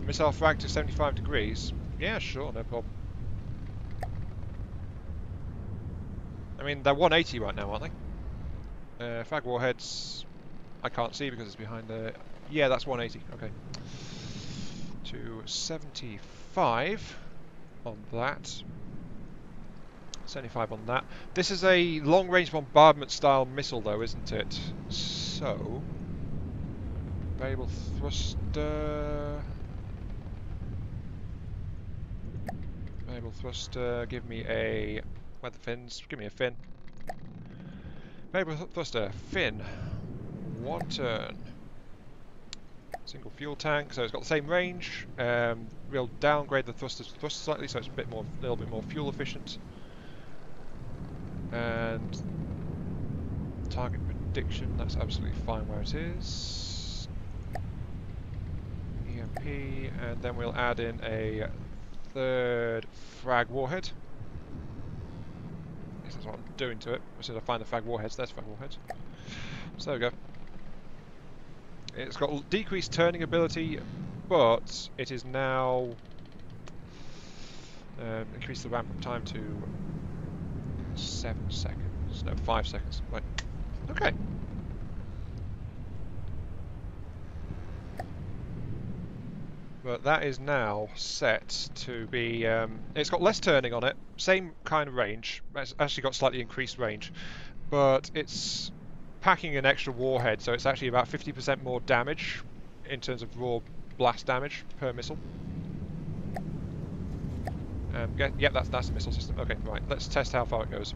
S1: Missile frag to 75 degrees. Yeah, sure, no problem. I mean, they're 180 right now, aren't they? Frag warheads, I can't see because it's behind the... Yeah, that's 180, okay. To 75 on that. 75 on that. This is a long-range bombardment style missile though, isn't it? So... variable thruster... Variable thruster, give me a... where are the fins? Give me a fin. Variable thruster, fin. 1 turn. Single fuel tank, so it's got the same range. We'll downgrade the thrusters slightly, so it's a little bit more fuel efficient. And target prediction, that's absolutely fine where it is. EMP, and then we'll add in a 3rd frag warhead. This is what I'm doing to it. As soon as I find the frag warheads, there's frag warheads. So there we go. It's got decreased turning ability, but it is now increased the ramp up time to 7 seconds. No, 5 seconds. Right. Okay. But that is now set to be... it's got less turning on it, same kind of range. It's actually got slightly increased range, but it's packing an extra warhead, so it's actually about 50% more damage in terms of raw blast damage per missile. Yep, that's the missile system. Okay, right, let's test how far it goes.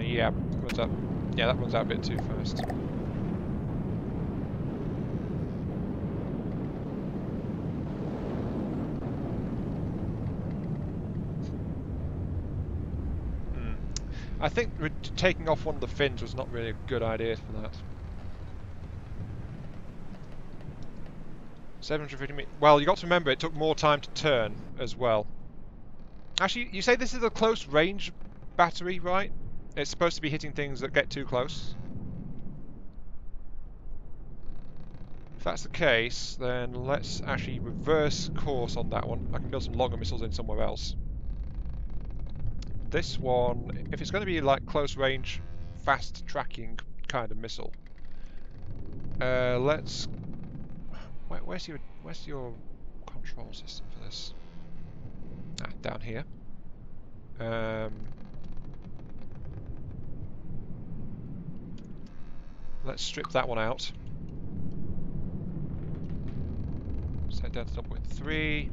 S1: Yeah, runs out. Yeah, that runs out a bit too fast. I think taking off one of the fins was not really a good idea for that. 750 meters. Well, you got to remember it took more time to turn as well. Actually, you say this is a close range battery, right? It's supposed to be hitting things that get too close. If that's the case, then let's actually reverse course on that one. I can build some longer missiles in somewhere else. This one, if it's going to be like close range, fast tracking kind of missile, let's... Where's your control system for this? Ah, down here. Let's strip that one out. Set down to 0.3.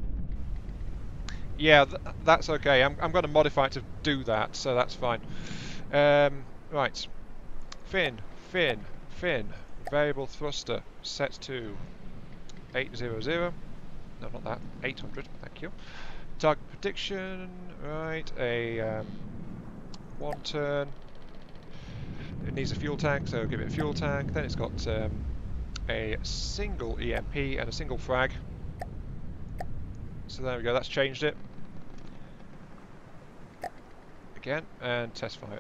S1: Yeah, that's okay. I'm going to modify it to do that, so that's fine. Right. Fin. Variable thruster set to 800. No, not that. 800. Thank you. Target prediction. Right. A 1 turn. It needs a fuel tank, so give it a fuel tank. Then it's got a single EMP and a single frag. So there we go. That's changed it. Again, and test fire.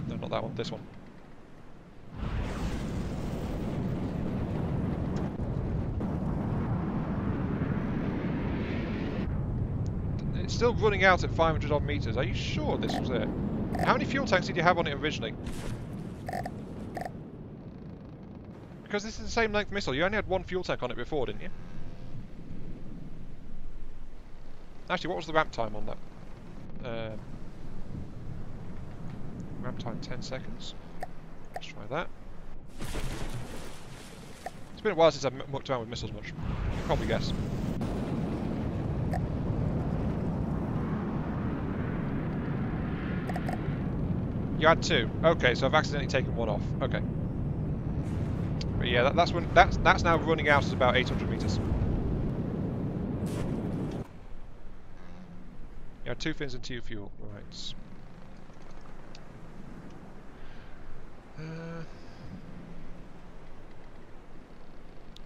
S1: No, not that one. This one. It's still running out at 500 odd meters. Are you sure this was it? How many fuel tanks did you have on it originally? Because this is the same length missile. You only had one fuel tank on it before, didn't you? Actually, what was the ramp time on that? Ramp time 10 seconds. Let's try that. It's been a while since I've mucked around with missiles much. You can probably guess. You had 2. Okay, so I've accidentally taken one off. Okay. But yeah, that's now running out at about 800 meters. You had 2 fins and 2 fuel. Right.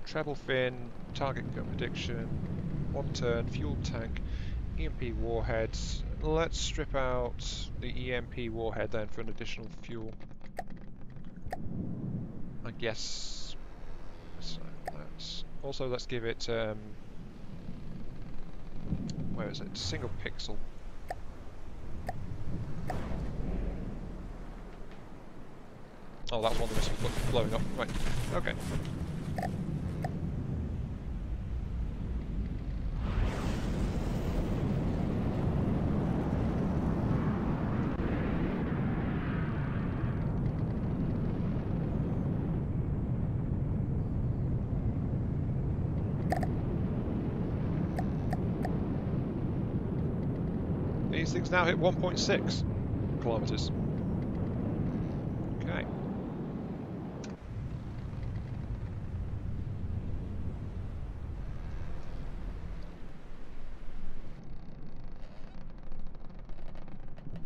S1: Treble fin, target gun prediction, 1 turn, fuel tank, EMP warheads. Let's strip out the EMP warhead then for an additional fuel. I guess. So that's also, let's give it where is it? Single pixel. Oh, that's one of the missiles blowing up. Right. Okay. These things now hit 1.6 kilometers. Okay.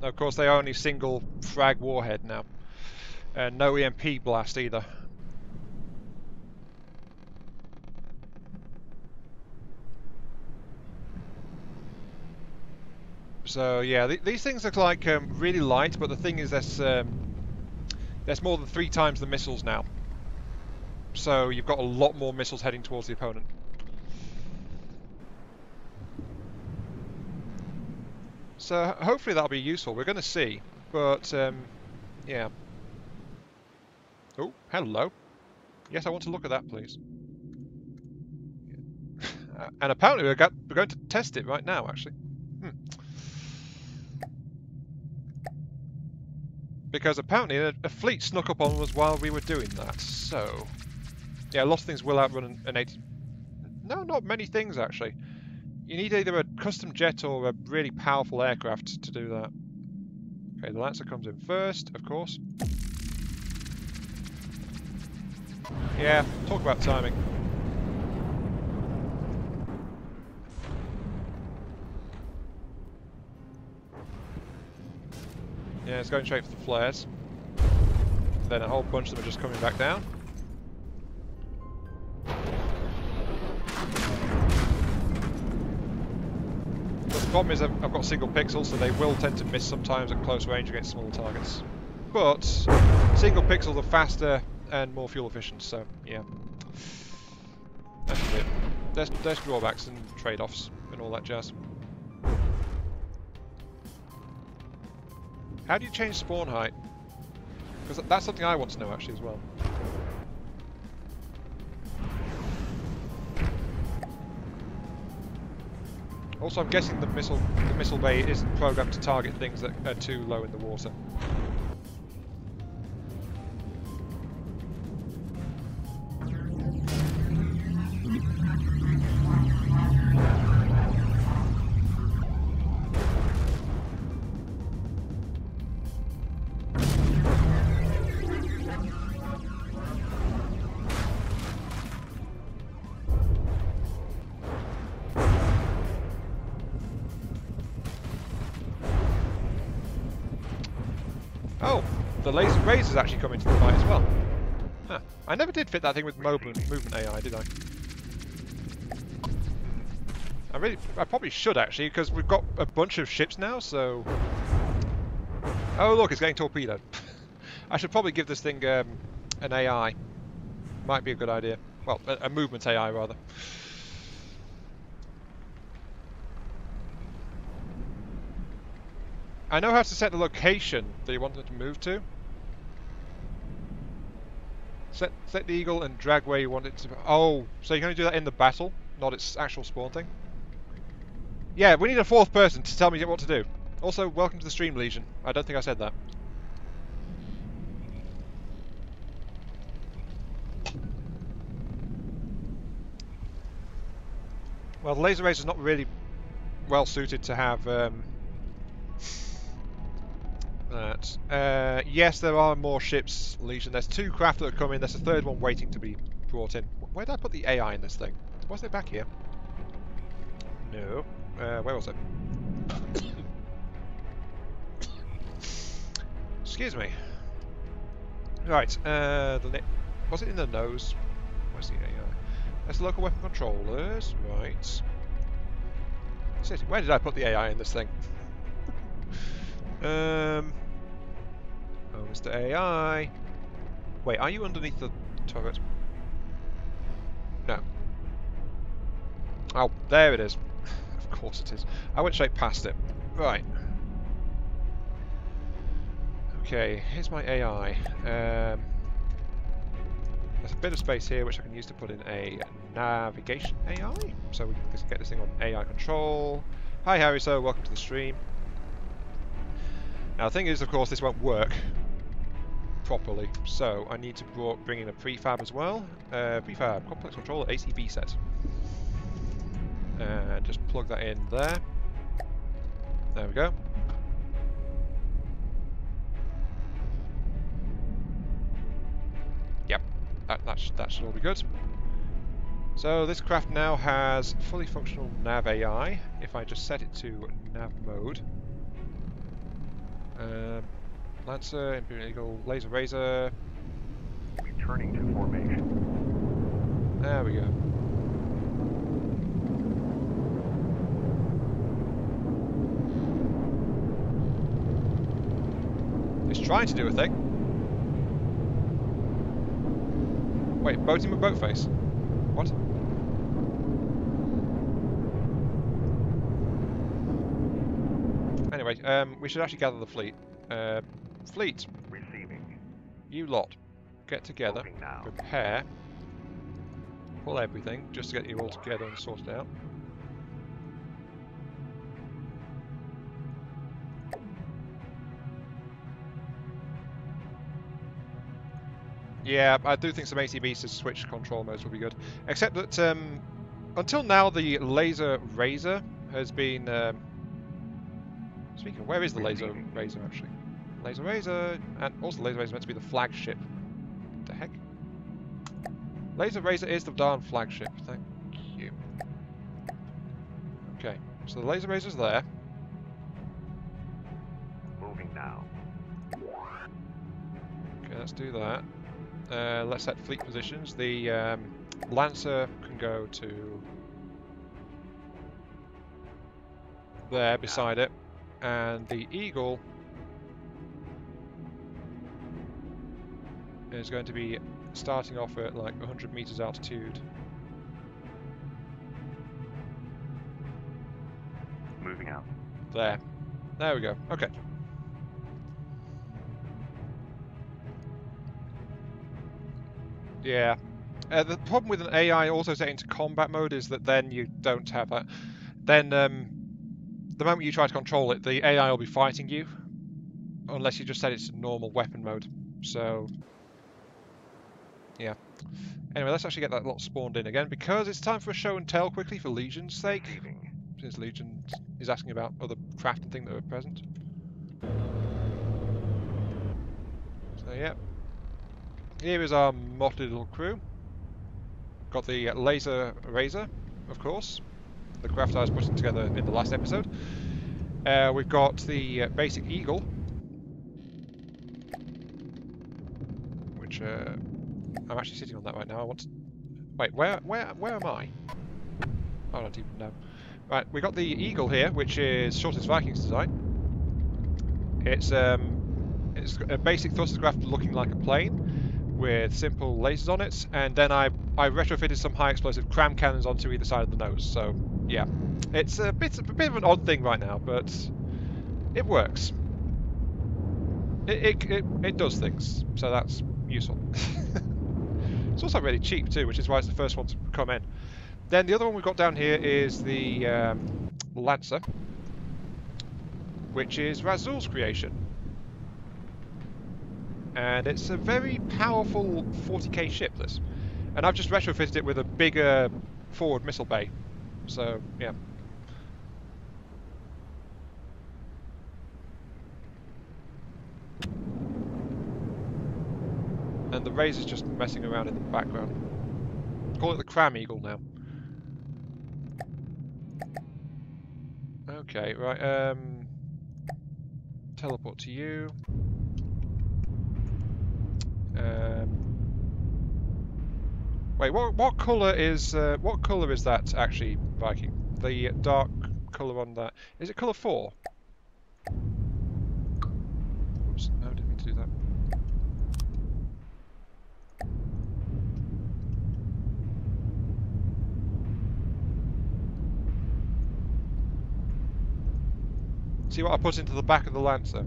S1: Of course, they are only single frag warhead now, and no EMP blast either. So yeah, these things are like really light, but the thing is, there's more than 3 times the missiles now. So you've got a lot more missiles heading towards the opponent. So hopefully that'll be useful. We're going to see, but yeah. Oh, hello. Yes, I want to look at that, please. And apparently we're going to test it right now, actually. Because apparently a fleet snuck up on us while we were doing that. So yeah, a lot of things will outrun an 80. No, not many things actually. You need either a custom jet or a really powerful aircraft to do that. Okay, the Lancer comes in first, of course. Yeah, talk about timing. Yeah, it's going straight for the flares. Then a whole bunch of them are just coming back down. But the problem is I've got single pixels, so they will tend to miss sometimes at close range against small targets. But single pixels are faster and more fuel efficient, so yeah. That's it. There's drawbacks and trade-offs and all that jazz. How do you change spawn height? Because that's something I want to know actually as well. Also, I'm guessing the missile bay isn't programmed to target things that are too low in the water. Oh, the laser razor's actually come into the fight as well. Huh. I never did fit that thing with movement AI, did I? I probably should actually, because we've got a bunch of ships now, so... Oh look, it's getting torpedoed. I should probably give this thing an AI. Might be a good idea. Well, a movement AI rather. I know how to set the location that you want it to move to. Set the eagle and drag where you want it to... Oh, so you can only do that in the battle, not its actual spawn thing? Yeah, we need a fourth person to tell me what to do. Also, welcome to the stream, Legion. I don't think I said that. Well, the laser razor's not really well suited to have that. Yes, there are more ships, Legion. There's 2 craft that are coming. There's a 3rd one waiting to be brought in. Where did I put the AI in this thing? Was it back here? No. Where was it? Excuse me. Right. Was it in the nose? Where's the AI? That's the local weapon controllers. Right. Where did I put the AI in this thing? Oh, Mr. AI. Wait, are you underneath the turret? No. Oh, there it is. Of course it is. I went straight past it. Right. Okay, here's my AI. There's a bit of space here which I can use to put in a navigation AI. So we can just get this thing on AI control. Hi Harry, so welcome to the stream. Now the thing is, of course, this won't work properly, so I need to bring in a prefab as well. Prefab, complex controller, ACB set. And just plug that in there. There we go. Yep, that should all be good. So this craft now has fully functional nav AI. If I just set it to nav mode. Lancer, Imperial Eagle, Laser Razor.
S2: Returning to formation.
S1: There we go. It's trying to do a thing. Wait, boating with boat face? What? Anyway, we should actually gather the fleet. Fleet.
S2: Receiving.
S1: You lot, get together,
S2: Now.
S1: prepare, pull everything, just to get you all together and sorted out. Yeah, I do think some ACBs to switch control modes would be good. Except that until now the Laser Razor has been... Speaking of, where is the Laser Razor actually? Laser Razor, and also Laser Razor is meant to be the flagship. What the heck? Laser Razor is the darn flagship, thank you. Okay, so the Laser Razor's there.
S2: Moving now.
S1: Okay, let's do that. Let's set fleet positions. The Lancer can go to there beside it, and the Eagle is going to be starting off at like 100 meters altitude.
S2: Moving out.
S1: There. There we go. Okay. Yeah. The problem with an AI also setting to combat mode is that then you don't have that. then the moment you try to control it, the AI will be fighting you, unless you just set it to normal weapon mode. So, yeah. Anyway, let's actually get that lot spawned in again, because it's time for a show and tell quickly for Legion's sake.
S2: Receiving.
S1: Since Legion is asking about other craft and things that are present. So, yeah. Here is our motley little crew. Got the laser razor, of course, the craft I was putting together in the last episode. We've got the basic eagle, which I'm actually sitting on that right now. I want to... Wait, where am I? I don't even know. Right, we got the eagle here, which is Shortest Vikings design. It's a basic thruster craft looking like a plane, with simple lasers on it, and then I retrofitted some high explosive cram cannons onto either side of the nose. So yeah, it's a bit of an odd thing right now, but it works. It does things, so that's useful. It's also really cheap too, which is why it's the first one to come in. Then the other one we've got down here is the Lancer, which is Razul's creation. And it's a very powerful 40k ship, this. And I've just retrofitted it with a bigger forward missile bay. So, yeah. And the Razor's just messing around in the background. Call it the Cram Eagle now. Okay, right, teleport to you. Wait, what colour is that actually, Viking? The dark colour on that. Is it colour 4? Oops, no, I didn't mean to do that. See what I put into the back of the Lancer?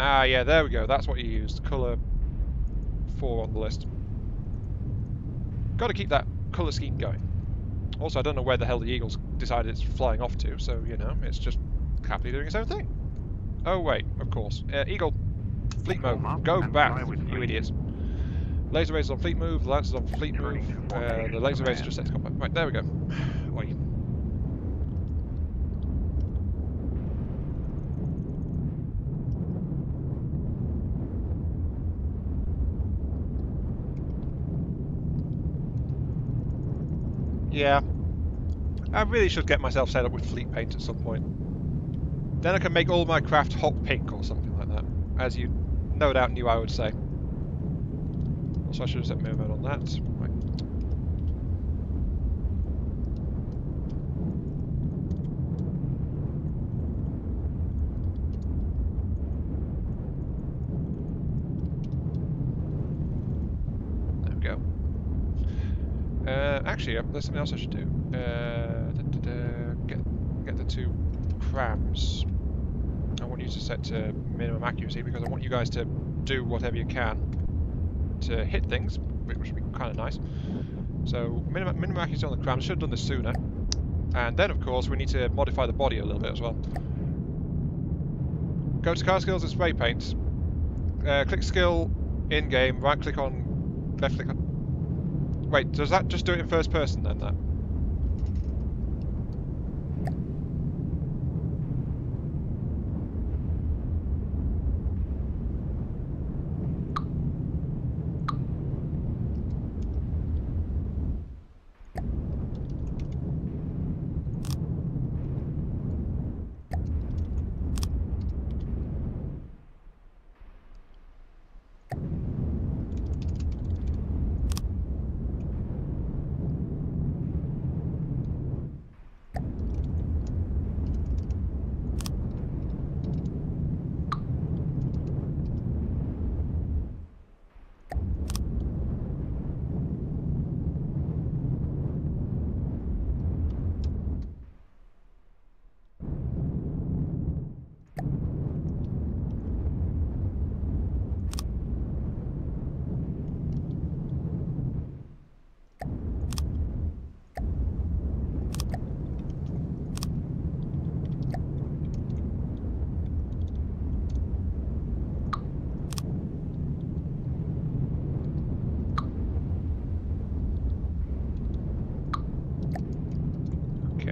S1: Ah, yeah, there we go. That's what you used. Colour 4 on the list. Got to keep that colour scheme going. Also, I don't know where the hell the Eagle's decided it's flying off to, so, you know, it's just happily doing its own thing. Oh, wait, of course. Eagle, fleet mode. Go back, you idiots. Laser Razor's on fleet move, the Lancer's on fleet move. The Laser Razor just set to combat. Right, there we go. Oi. Yeah, I really should get myself set up with fleet paint at some point. Then I can make all my craft hot pink or something like that, as you no doubt knew I would say. Also, I should have set mirror mode on that. Right. There we go. Actually, there's something else I should do. Get the 2 crams. I want you to set to minimum accuracy because I want you guys to do whatever you can to hit things, which would be kind of nice. So minimum accuracy on the crams. Should have done this sooner. And then, of course, we need to modify the body a little bit as well. Go to car skills and spray paint. Click skill in game. Right click on. Left click on. Wait, does that just do it in first person then? That.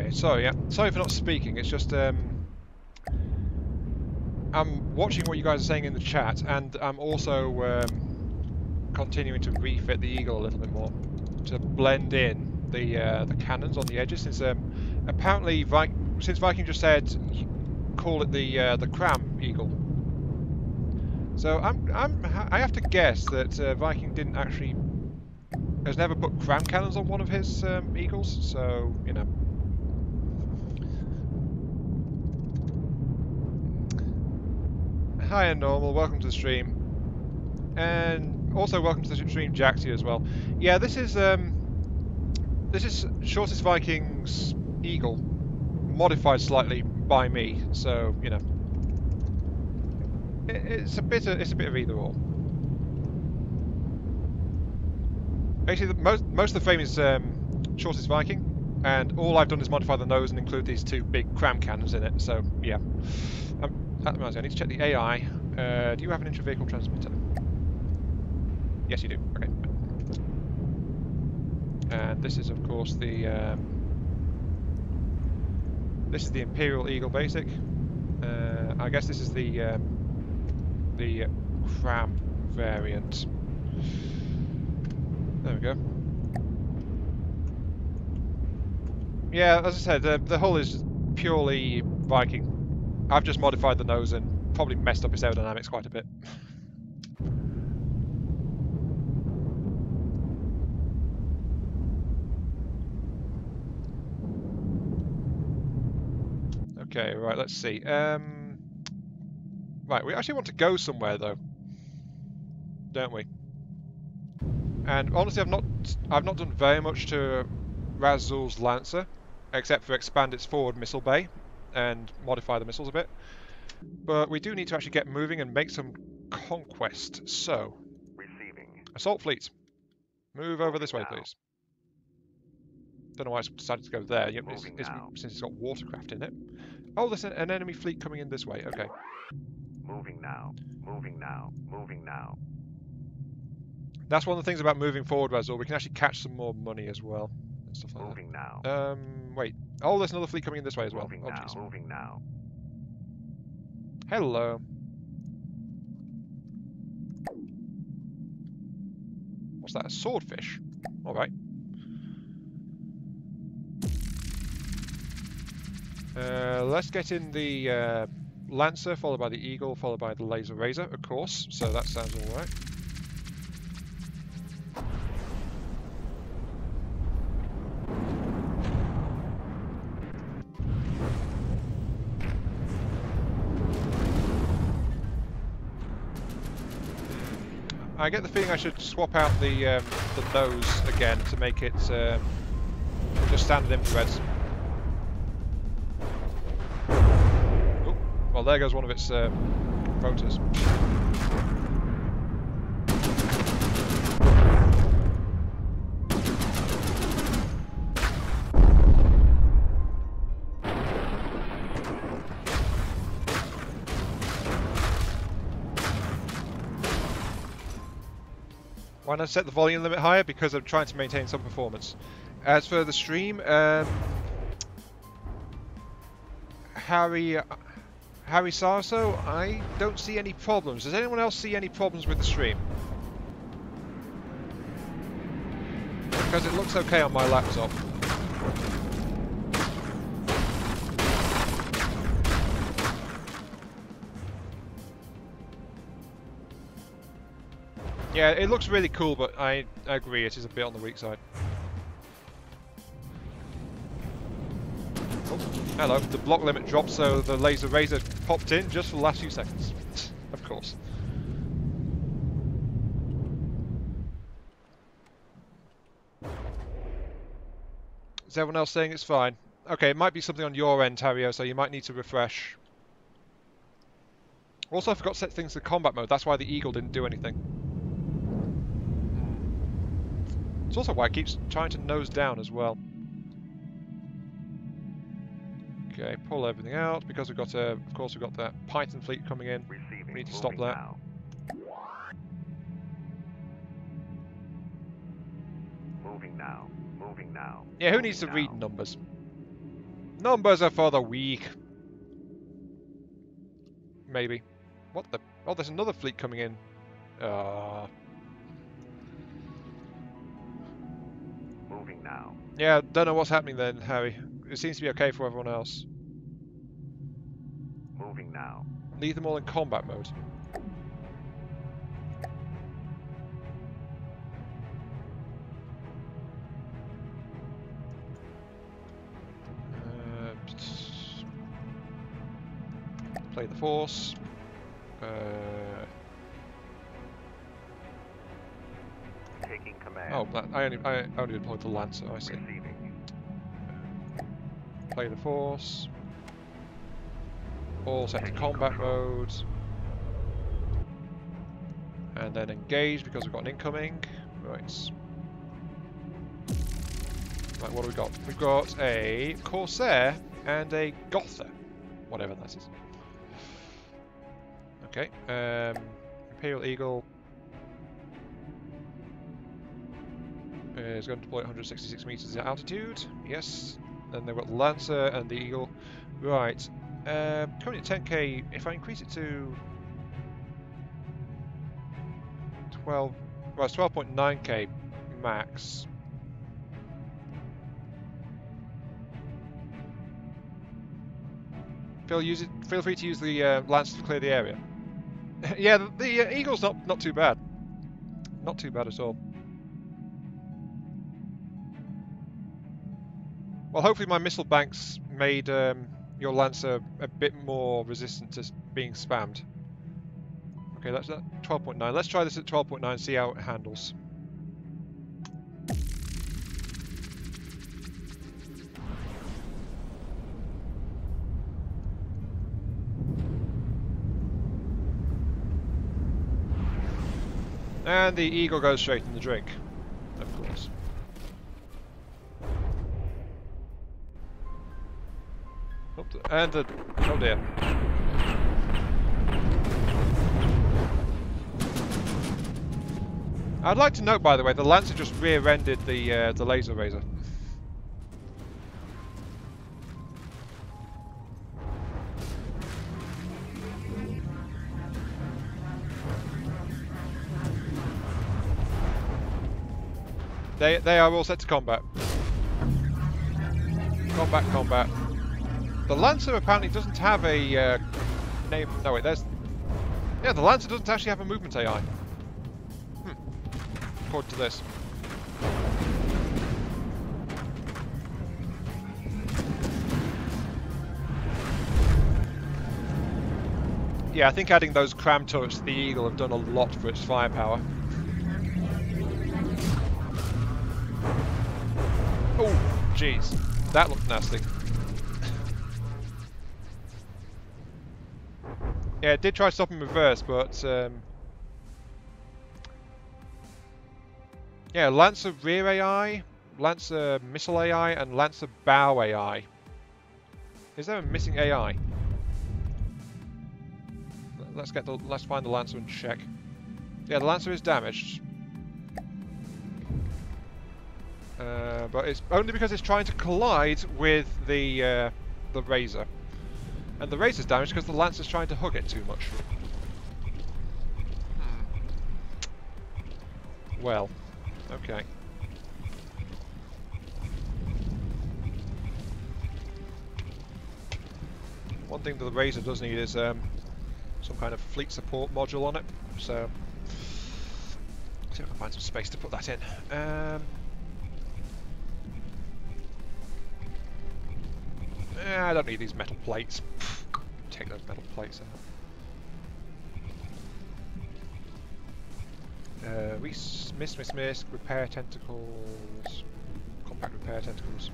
S1: Okay, sorry, yeah. Sorry for not speaking. It's just I'm watching what you guys are saying in the chat, and I'm also continuing to refit the Eagle a little bit more to blend in the cannons on the edges. Since apparently since Viking just said call it the Cram Eagle, so I have to guess that Viking didn't actually has never put Cram cannons on one of his Eagles. So you know. Hi and Normal, welcome to the stream. And also welcome to the stream Jaxie as well. Yeah, this is Shortest Viking's Eagle, modified slightly by me, so you know. It's a bit of either or. Basically most of the frame is Shortest Viking, and all I've done is modify the nose and include these two big cram cannons in it, so yeah. That reminds me, I need to check the AI. Do you have an intra-vehicle transmitter? Yes, you do. Okay. And this is, of course, this is the Imperial Eagle Basic. I guess this is the Cram variant. There we go. Yeah, as I said, the hull is purely Viking. I've just modified the nose and probably messed up its aerodynamics quite a bit. Okay, right, let's see. Right, we actually want to go somewhere though, don't we? And honestly, I've not done very much to Razul's Lancer, except for expand its forward missile bay and modify the missiles a bit. But we do need to actually get moving and make some conquest. So,
S2: Receiving.
S1: assault fleet, move over this way,
S2: now.
S1: please. Don't know why it's decided to go there.
S2: Moving now.
S1: Since it's got watercraft in it. Oh, there's an enemy fleet coming in this way. Okay.
S2: Moving now. Moving now. Moving now.
S1: That's one of the things about moving forward, Razul. We can actually catch some more money as well. And stuff like
S2: Moving now.
S1: that. Wait. Oh, there's another fleet coming in this way as well.
S2: Moving
S1: Oh,
S2: now.
S1: jeez.
S2: Moving now.
S1: Hello. What's that? A swordfish? Alright. Let's get in the Lancer, followed by the Eagle, followed by the Laser Razor, of course. So that sounds alright. I get the feeling I should swap out the nose again to make it just standard infrareds. Oh, well, there goes one of its rotors. Why not set the volume limit higher? Because I'm trying to maintain some performance. As for the stream, Harry Sarso, I don't see any problems. Does anyone else see any problems with the stream? Because it looks okay on my laptop. Yeah, it looks really cool, but I agree it is a bit on the weak side. Oh, hello. The block limit dropped, so the Laser Razor popped in just for the last few seconds. Of course. Is everyone else saying it's fine? Okay, it might be something on your end, Tario, so you might need to refresh. Also, I forgot to set things to combat mode. That's why the Eagle didn't do anything. It's also why it keeps trying to nose down as well. Okay, pull everything out because we've got of course we've got that Python fleet coming in.
S2: Receiving.
S1: We need to stop that.
S2: Now. Moving now. Moving now.
S1: Yeah, who needs to
S2: now.
S1: read numbers? Numbers are for the weak. Maybe. What the? Oh, there's another fleet coming in.
S2: Moving now.
S1: Yeah, don't know what's happening then, Harry. It seems to be okay for everyone else.
S2: Moving now.
S1: Leave them all in combat mode. Play the force.
S2: Taking command.
S1: Oh, I only deployed the Lancer, I see.
S2: Receiving.
S1: Play the force. All set to
S2: Taking
S1: combat
S2: control.
S1: mode. And then engage because we've got an incoming. Right. Right, what do we got? We've got a Corsair and a Gotha. Whatever that is. Okay. Imperial Eagle is going to deploy at 166 meters in altitude. Yes. Then they've got Lancer and the Eagle. Right. Currently at 10k. If I increase it to 12, well, it's 12.9k max. Feel free to use the Lancer to clear the area. Yeah, the Eagle's not too bad. Not too bad at all. Well, hopefully my missile banks made your Lancer a bit more resistant to being spammed. Okay, that's 12.9. Let's try this at 12.9, see how it handles. And the Eagle goes straight in the drink, of course. And the... oh dear. I'd like to note, by the way, the Lancer just rear-ended the laser razor. They are all set to combat. Combat. The Lancer apparently doesn't have a name. No wait, there's. Yeah, the Lancer doesn't actually have a movement AI. According to this. Yeah, I think adding those cram turrets to the Eagle have done a lot for its firepower. Oh, jeez. That looked nasty. Yeah, it did try to stop in reverse, but... yeah, Lancer rear AI, Lancer missile AI, and Lancer bow AI. Is there a missing AI? Let's find the Lancer and check. Yeah, the Lancer is damaged. But it's only because it's trying to collide with the Razor. And the Razor's damaged because the Lancer's trying to hug it too much. Well, okay. One thing that the Razor does need is some kind of fleet support module on it. So, see if I can find some space to put that in. I don't need these metal plates. Take those metal plates out. Miss, repair tentacles. Compact repair tentacles.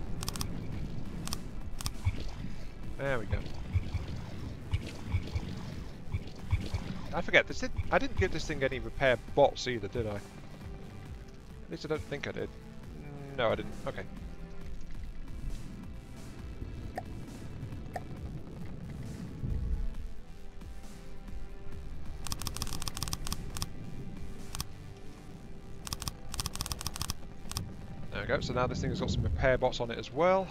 S1: There we go. I forget, I didn't give this thing any repair bots either, did I? At least I don't think I did. No, I didn't. Okay. There we go, so now this thing has got some repair bots on it as well.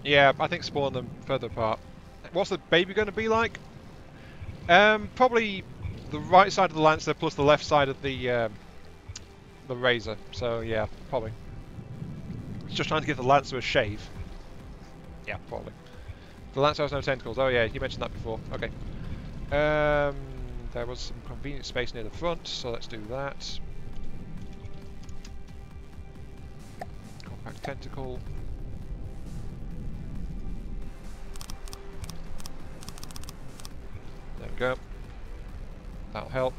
S1: Yeah, I think spawn them further apart. What's the baby going to be like? Probably the right side of the Lancer plus the left side of the Razor. So yeah, probably. It's just trying to give the Lancer a shave. Yeah, probably. The Lancer has no tentacles. Oh yeah, you mentioned that before. Okay. There was some convenient space near the front, so let's do that. Compact tentacle. There we go. That'll help.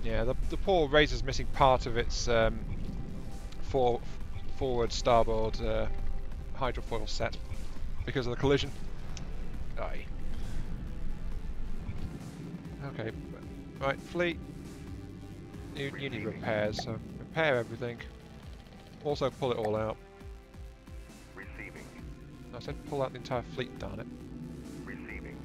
S1: Yeah, the poor Razor's missing part of its forward starboard hydrofoil set because of the collision. Aye. Okay, right, fleet. You need repairs, so repair everything. Also pull it all out.
S2: Receiving.
S1: I said pull out the entire fleet, darn it.
S2: Receiving.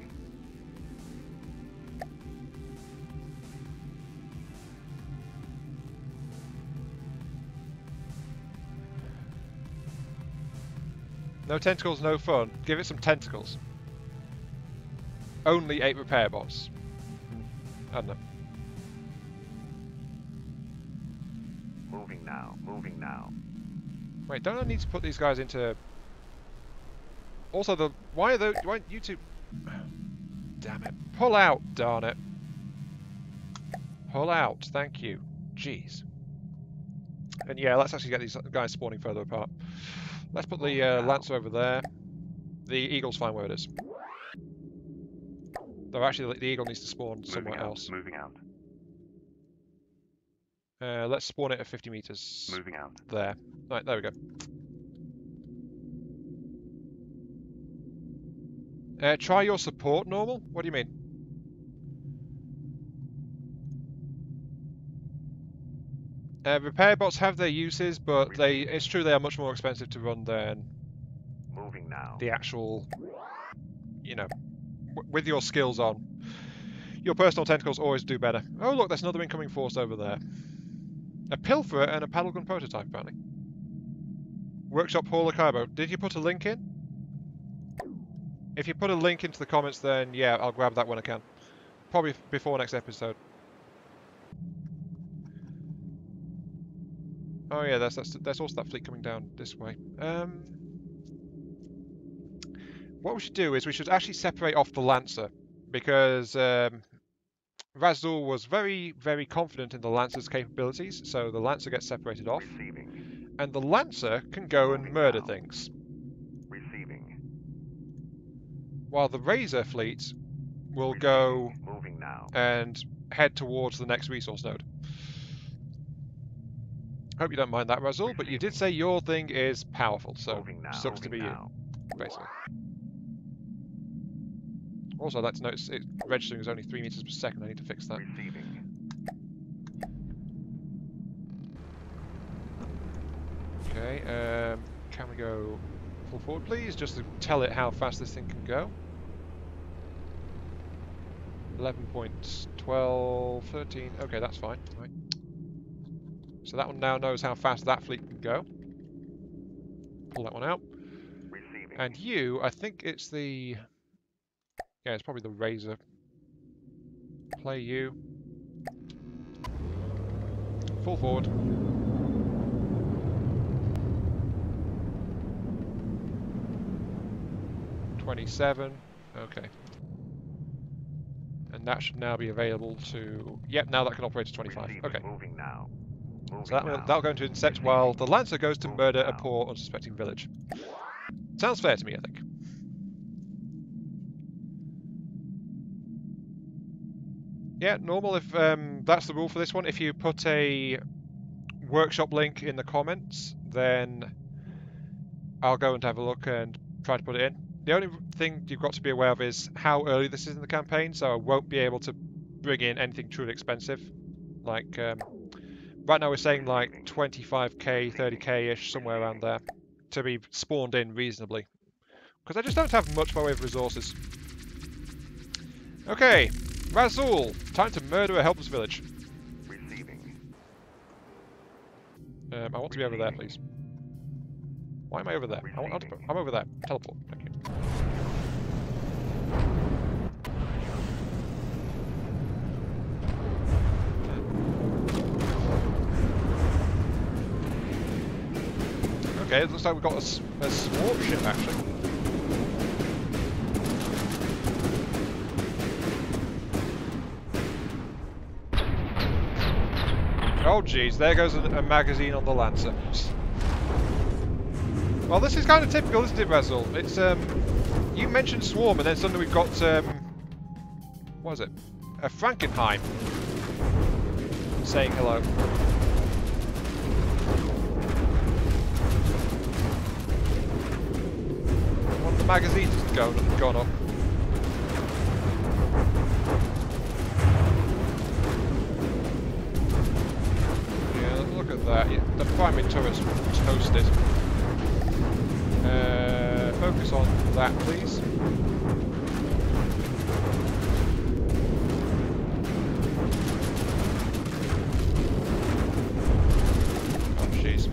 S1: No tentacles, no fun. Give it some tentacles. Only 8 repair bots. I don't know.
S2: Moving now. Moving now.
S1: Wait, don't I need to put these guys into... Also, why are you two... Damn it. Pull out, darn it. Pull out, thank you. Jeez. And yeah, let's actually get these guys spawning further apart. Let's put the Lancer over there. The Eagle's fine where it is. Though actually the Eagle needs to spawn somewhere else.
S2: Moving out.
S1: Let's spawn it at 50 meters.
S2: Moving out.
S1: There. Right, there we go. Try your support normal? What do you mean? Repair bots have their uses, but it's true they are much more expensive to run than
S2: Moving now.
S1: the actual, you know, with your skills on. Your personal tentacles always do better. Oh look, there's another incoming force over there. A pilferer and a paddle gun prototype, apparently. Workshop hauler cargo. Did you put a link in? If you put a link into the comments, then yeah, I'll grab that when I can. Probably before next episode. Oh yeah, there's also that fleet coming down this way. What we should do is we should actually separate off the Lancer, because Razul was very, very confident in the Lancer's capabilities, so the Lancer gets separated off.
S2: Receiving.
S1: And the Lancer can go and murder things.
S2: Receiving.
S1: While the Razor fleet will go
S2: Moving now.
S1: and head towards the next resource node. Hope you don't mind that, Razul, but you did say your thing is powerful, so sucks to be you, basically. Also, I'd like to notice it registering is only 3 meters per second. I need to fix that.
S2: Receiving.
S1: Okay, can we go full forward, please? Just to tell it how fast this thing can go. 11.12, 13. Okay, that's fine. Right. So that one now knows how fast that fleet can go. Pull that one out.
S2: Receiving.
S1: And you, I think it's the... Yeah, it's probably the Razor. Play you. Full forward. $27. Okay. And that should now be available to... Yep, now that can operate to 25.
S2: Receiving.
S1: Okay.
S2: Moving now. Moving
S1: So that'll go into intercept while the Lancer goes to murder a poor, unsuspecting village. Sounds fair to me, I think. Yeah, normal if that's the rule for this one. If you put a workshop link in the comments, then I'll go and have a look and try to put it in. The only thing you've got to be aware of is how early this is in the campaign, so I won't be able to bring in anything truly expensive. Like, right now we're saying like 25k, 30k-ish, somewhere around there, to be spawned in reasonably. Because I just don't have much by way of resources. Okay, Razul, time to murder a helpless village.
S2: Receiving.
S1: I want to be over there, please. Why am I over there? I'm over there. Teleport. Thank you. Okay, it looks like we've got a swarm ship actually. Oh geez, there goes a magazine on the Lancer. Well, this is kind of typical, isn't it, Basil? It's you mentioned swarm, and then suddenly we've got what is it? A Frankenheim saying hello. One of the magazines has gone up. Yeah, look at that. Yeah, the primary turret's toasted. Focus on that, please. Oh, jeez.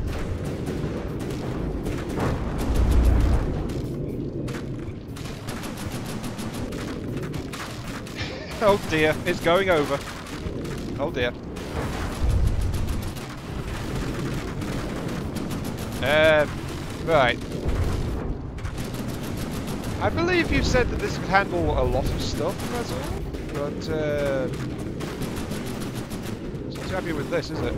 S1: Oh dear, it's going over. Oh dear. Right. I believe you said that this could handle a lot of stuff, that's all. But, it's not too happy with this, is it?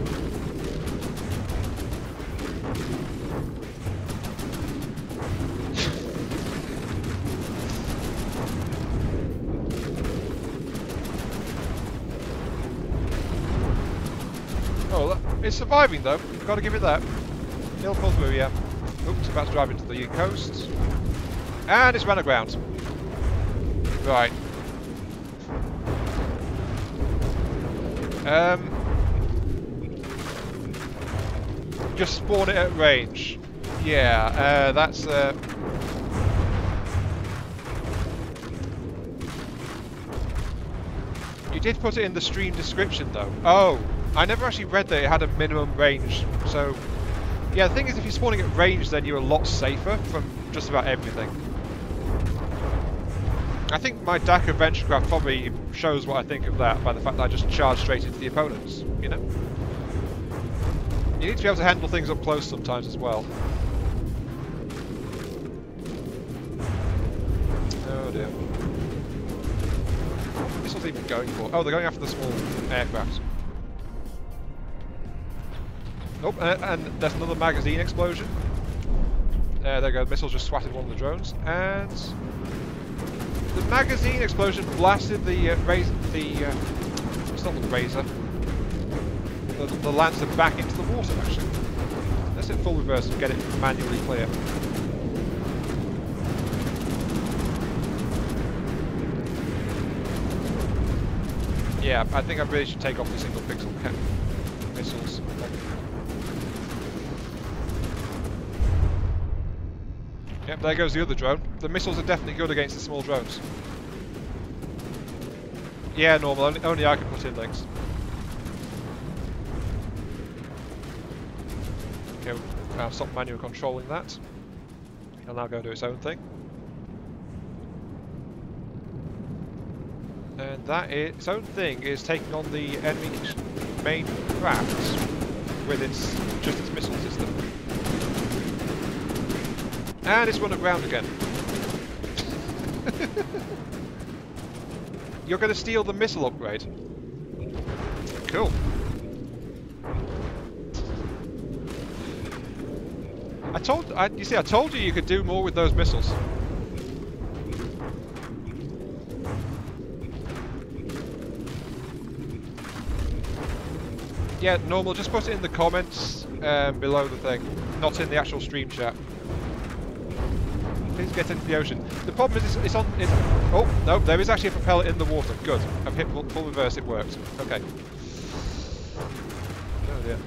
S1: Oh, it's surviving though. Got to give it that. He'll pull through, yeah. Oops, about to drive into the coast. And it's run aground. Right. Just spawn it at range. Yeah, that's... You did put it in the stream description though. Oh, I never actually read that it had a minimum range, so... Yeah, the thing is, if you're spawning at range, then you're a lot safer from just about everything. I think my DAC Adventurecraft probably shows what I think of that by the fact that I just charge straight into the opponents, you know? You need to be able to handle things up close sometimes as well. Oh dear. This was even going for... Oh, they're going after the small aircraft. Nope, and there's another magazine explosion. There you go, the missiles just swatted one of the drones, and the magazine explosion blasted the it's not the Razor, the Lancer back into the water actually. Let's hit full reverse and get it manually clear. Yeah, I think I really should take off the single pixel missiles. Yep, there goes the other drone. The missiles are definitely good against the small drones. Yeah, normal. Only I can put in links. Okay, I'll stop manual controlling that. It'll now go do its own thing. And that its own thing is taking on the enemy's main craft with just its missile system. And it's run aground again. You're going to steal the missile upgrade. Cool. I told you you could do more with those missiles. Yeah, normal. Just put it in the comments below the thing, not in the actual stream chat. Please get into the ocean. The problem is it's on... oh, no, there is actually a propeller in the water. Good. I've hit full reverse, it worked. Okay. Oh dear.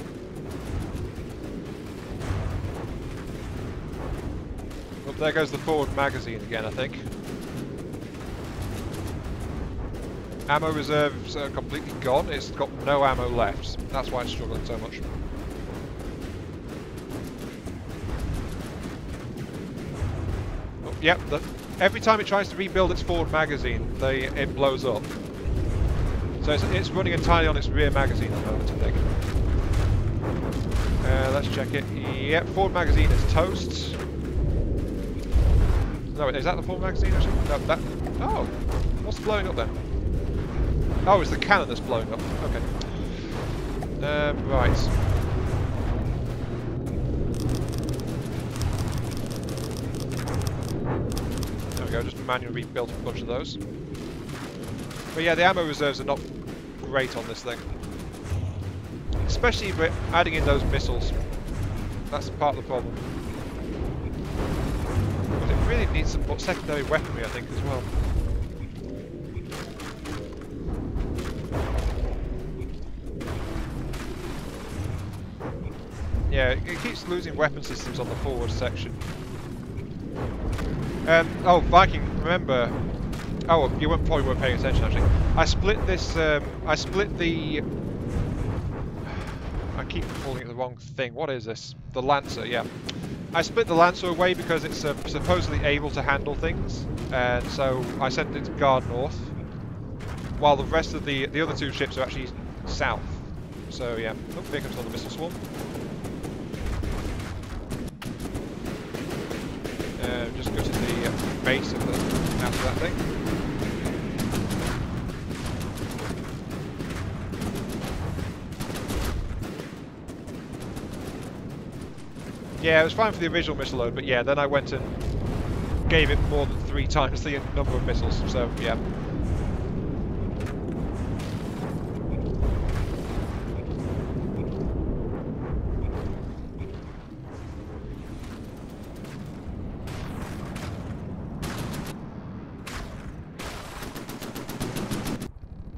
S1: Well, there goes the forward magazine again, I think. Ammo reserves are completely gone. It's got no ammo left. That's why it's struggling so much. Yep, every time it tries to rebuild its forward magazine, it blows up. So it's running entirely on its rear magazine at the moment, I think. Let's check it. Yep, forward magazine is toast. No, is that the forward magazine actually? No, that... Oh! What's blowing up then? Oh, it's the cannon that's blowing up. Okay. Right. There we go, just manually rebuilt a bunch of those. But yeah, the ammo reserves are not great on this thing. Especially if we're adding in those missiles. That's part of the problem. But it really needs some secondary weaponry, I think, as well. Yeah, it keeps losing weapon systems on the forward section. Oh, Viking, remember... Oh, you probably weren't paying attention, actually. I split this... I split the... I keep calling it the wrong thing. What is this? The Lancer, yeah. I split the Lancer away because it's supposedly able to handle things, and so I sent it to guard north, while the rest of the other two ships are actually south. So yeah, oh, here comes another missile swarm. Just go to the base of after that thing. Yeah, it was fine for the original missile load, but yeah, then I went and gave it more than 3 times the number of missiles, so yeah.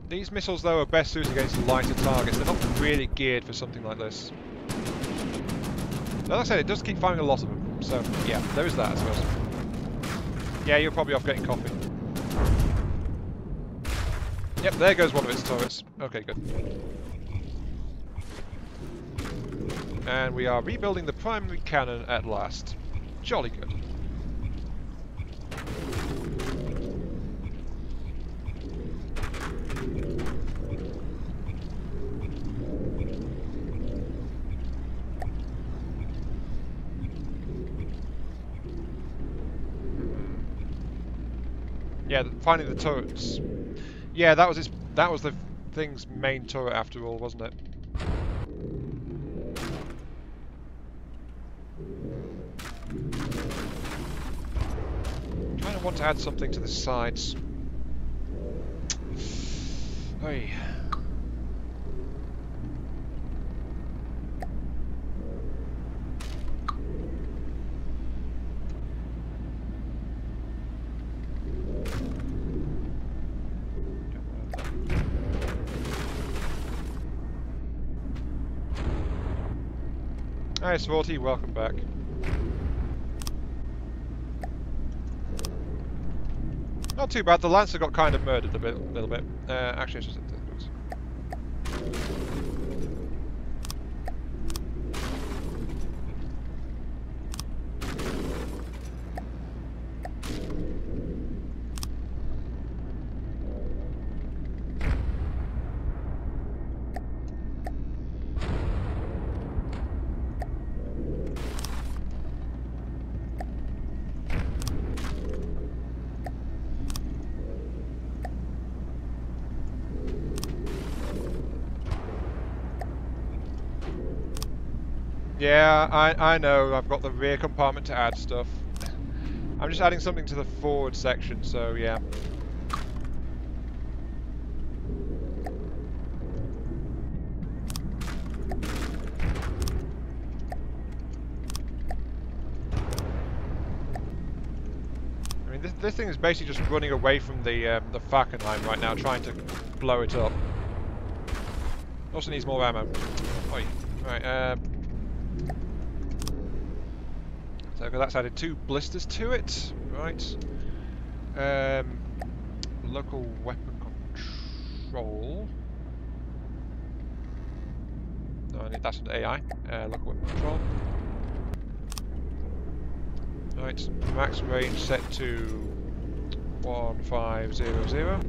S1: These missiles, though, are best suited against lighter targets. They're not really geared for something like this. Like I said, it does keep firing a lot of them, so yeah, there is that, I suppose. Yeah, you're probably off getting coffee. Yep, there goes one of its turrets. Okay, good. And we are rebuilding the primary cannon at last. Jolly good. Yeah, finding the turrets. Yeah, that was the thing's main turret after all, wasn't it? Kind of want to add something to the sides. Hey. Hi, Svorty, welcome back. Not too bad. The Lancer got kind of murdered a little bit. Actually, it's just... Yeah, I know, I've got the rear compartment to add stuff. I'm just adding something to the forward section, so yeah. I mean, this thing is basically just running away from the Falkenheim right now, trying to blow it up. Also needs more ammo. Oi. Right, so that's added 2 blisters to it, right. Local weapon control. No, I need that's an AI. Local weapon control. Right, max range set to 1500.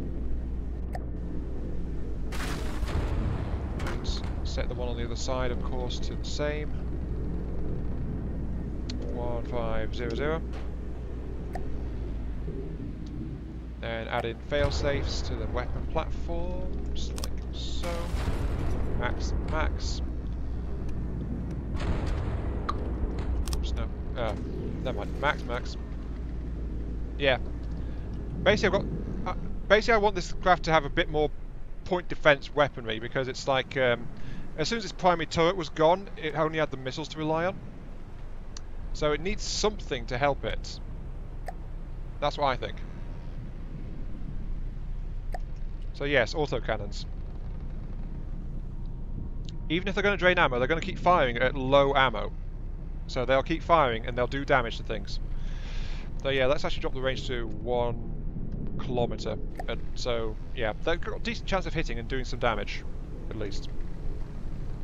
S1: Right, set the one on the other side, of course, to the same. 1500. Then add in fail-safes to the weapon platforms, like so. Max, max. Oops, no. Never mind. Max, max. Yeah. Basically, basically, I want this craft to have a bit more point defense weaponry because it's like as soon as its primary turret was gone, it only had the missiles to rely on. So it needs something to help it. That's what I think. So yes, autocannons. Even if they're going to drain ammo, they're going to keep firing at low ammo. So they'll keep firing and they'll do damage to things. So yeah, let's actually drop the range to 1 kilometer. And so yeah, they've got a decent chance of hitting and doing some damage, at least.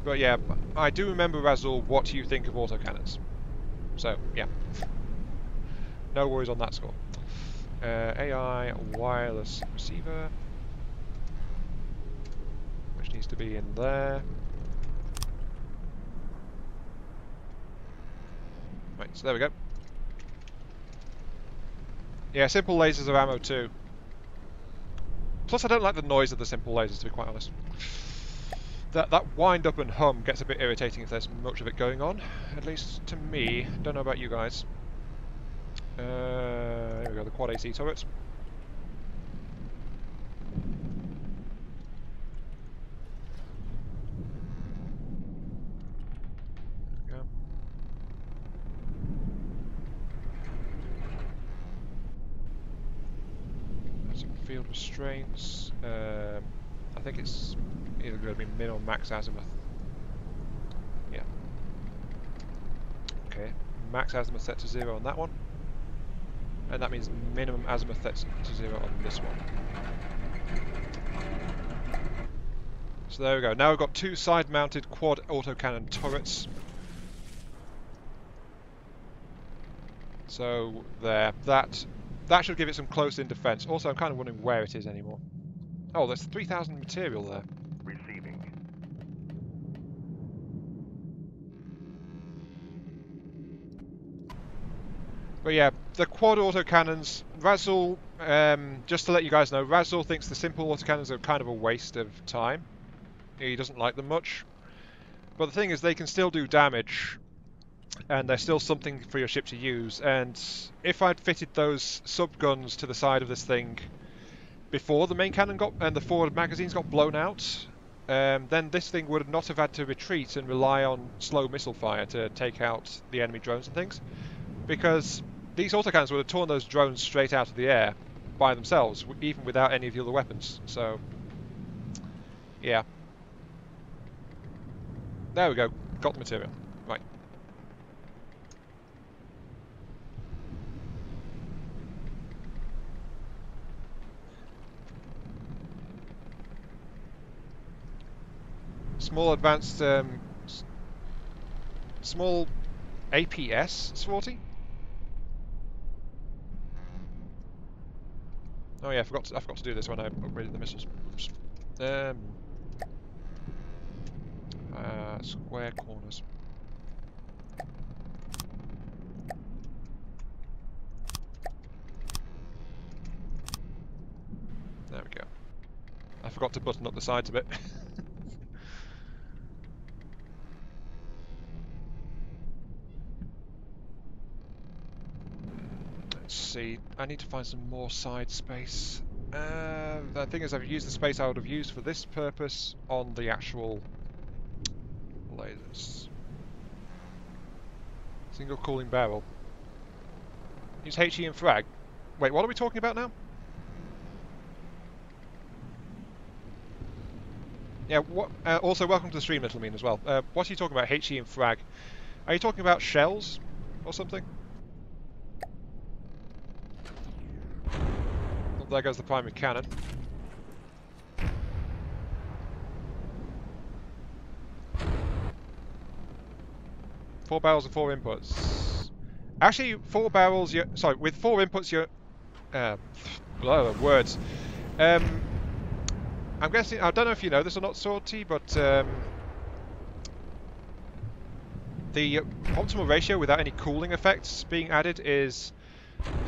S1: But yeah, I do remember, Razul, what you think of autocannons. So yeah, no worries on that score. AI wireless receiver, which needs to be in there. Right, so there we go. Yeah, simple lasers are ammo too. Plus, I don't like the noise of the simple lasers, to be quite honest. That wind up and hum gets a bit irritating if there's much of it going on. At least to me. Don't know about you guys. Here we go, the quad AC turrets. There we go. Some field restraints. I think it's either going to be min or max azimuth. Yeah. Okay. Max azimuth set to 0 on that one. And that means minimum azimuth set to 0 on this one. So there we go. Now we've got 2 side-mounted quad autocannon turrets. So there. That should give it some close-in defense. Also, I'm kind of wondering where it is anymore. Oh, there's 3,000 material there.
S2: Receiving.
S1: But yeah, the quad autocannons, Razul, just to let you guys know, Razul thinks the simple autocannons are kind of a waste of time. He doesn't like them much. But the thing is, they can still do damage, and they're still something for your ship to use. And if I'd fitted those sub-guns to the side of this thing before the main cannon got and the forward magazines got blown out, then this thing would not have had to retreat and rely on slow missile fire to take out the enemy drones and things. Because these autocannons would have torn those drones straight out of the air by themselves, even without any of the other weapons. So, yeah. There we go. Got the material. Right. Small advanced, small APS sortie. Oh yeah, I forgot to do this when I upgraded the missiles. Oops. Square corners. There we go. I forgot to button up the sides a bit. Let's see. I need to find some more side space. The thing is, I've used the space I would have used for this purpose on the actual lasers. Single cooling barrel. Use HE and frag. Wait, what are we talking about now? Yeah, what, also welcome to the stream, Little Mean, as well. What are you talking about, HE and frag? Are you talking about shells or something? Oh, there goes the primary cannon. 4 barrels and 4 inputs. Actually, 4 barrels. Sorry, with 4 inputs, you're words. I'm guessing. I don't know if you know this or not, Sorty, but the optimal ratio without any cooling effects being added is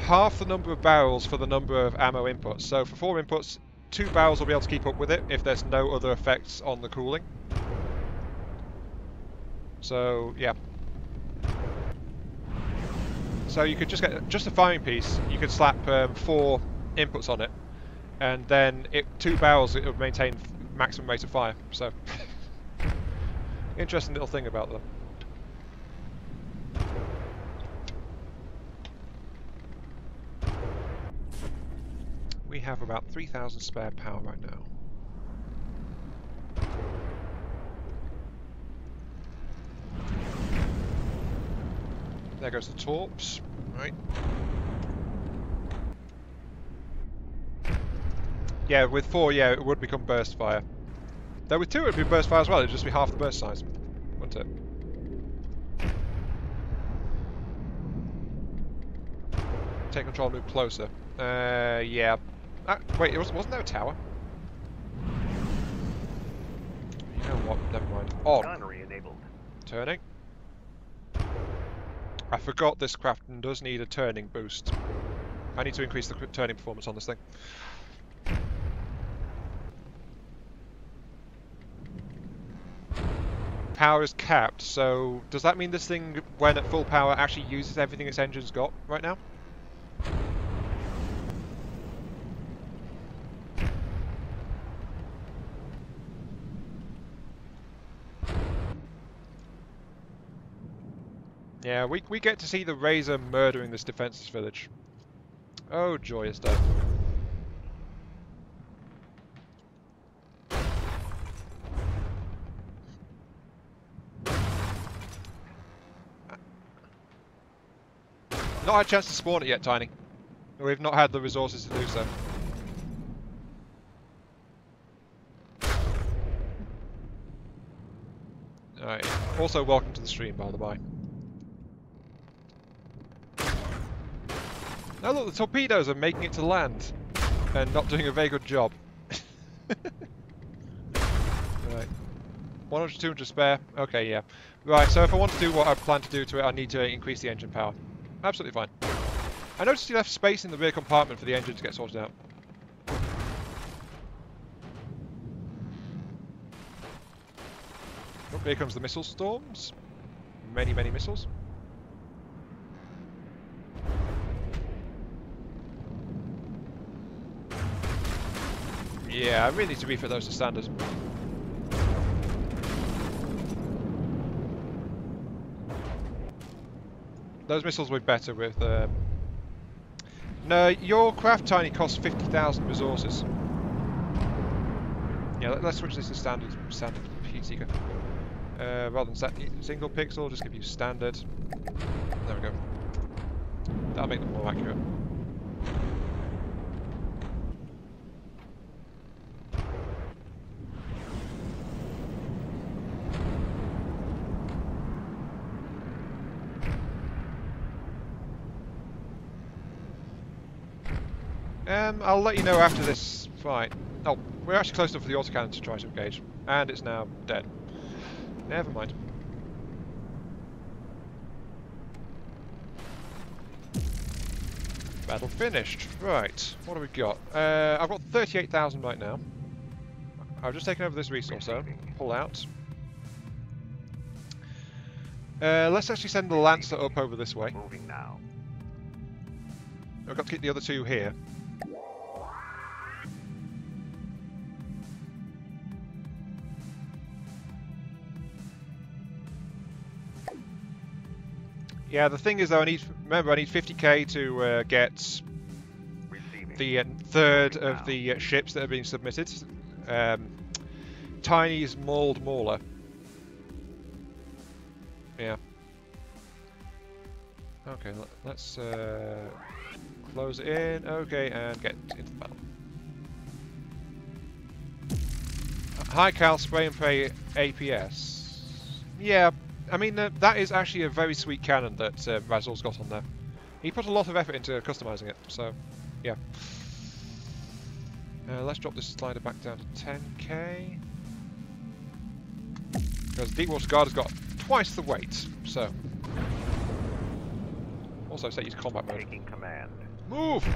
S1: half the number of barrels for the number of ammo inputs. So for 4 inputs, 2 barrels will be able to keep up with it if there's no other effects on the cooling. So yeah. So you could just get just a firing piece. You could slap 4 inputs on it, and then 2 barrels it would maintain maximum rate of fire. So interesting little thing about them. We have about 3,000 spare power right now. There goes the torps. Right. Yeah, with 4, yeah, it would become burst fire. Though with 2 it would be burst fire as well, it would just be half the burst size, wouldn't it? Take control, move closer. Yeah. Wait, wasn't there a tower? You know what? Never mind. On.
S2: Gunnery enabled.
S1: Turning. I forgot this Crafton does need a turning boost. I need to increase the turning performance on this thing. Power is capped, so does that mean this thing, when at full power, actually uses everything its engine's got right now? Yeah, we get to see the Razor murdering this defenseless village. Oh, joyous day. Not had a chance to spawn it yet, Tiny. We've not had the resources to do so. Alright. Also, welcome to the stream, by the by. Now look, the torpedoes are making it to land and not doing a very good job. Right. 100, 200 spare. Okay, yeah. Right, so if I want to do what I plan to do to it, I need to increase the engine power. Absolutely fine. I noticed you left space in the rear compartment for the engine to get sorted out. Oh, here comes the missile storms. Many, many missiles. Yeah, I really need to refit those to standard. Those missiles will be better with... No, your craft tiny costs 50,000 resources. Yeah, let's switch this to standard heat seeker. Rather than single pixel, just give you standard. There we go. That'll make them more accurate. I'll let you know after this fight. Oh, we're actually close enough for the autocannon to try to engage. And it's now dead. Never mind. Battle finished. Right, what have we got? I've got 38,000 right now. I've just taken over this resource zone. Pull out. Let's actually send the Lancer up over this way.
S2: Moving now.
S1: I've got to keep the other 2 here. Yeah, the thing is though, remember I need 50k to get the third of the ships that are being submitted. Tiny's mauled mauler. Yeah. Okay, let's close it in. Okay, and get into the battle. Hi Cal, spray and pray APS. Yeah, I mean, that is actually a very sweet cannon that Razul's got on there. He put a lot of effort into customizing it, so yeah. Let's drop this slider back down to 10k. Because Deepwater Guard has got twice the weight, so. Also set use combat mode.
S2: Taking command.
S1: Move!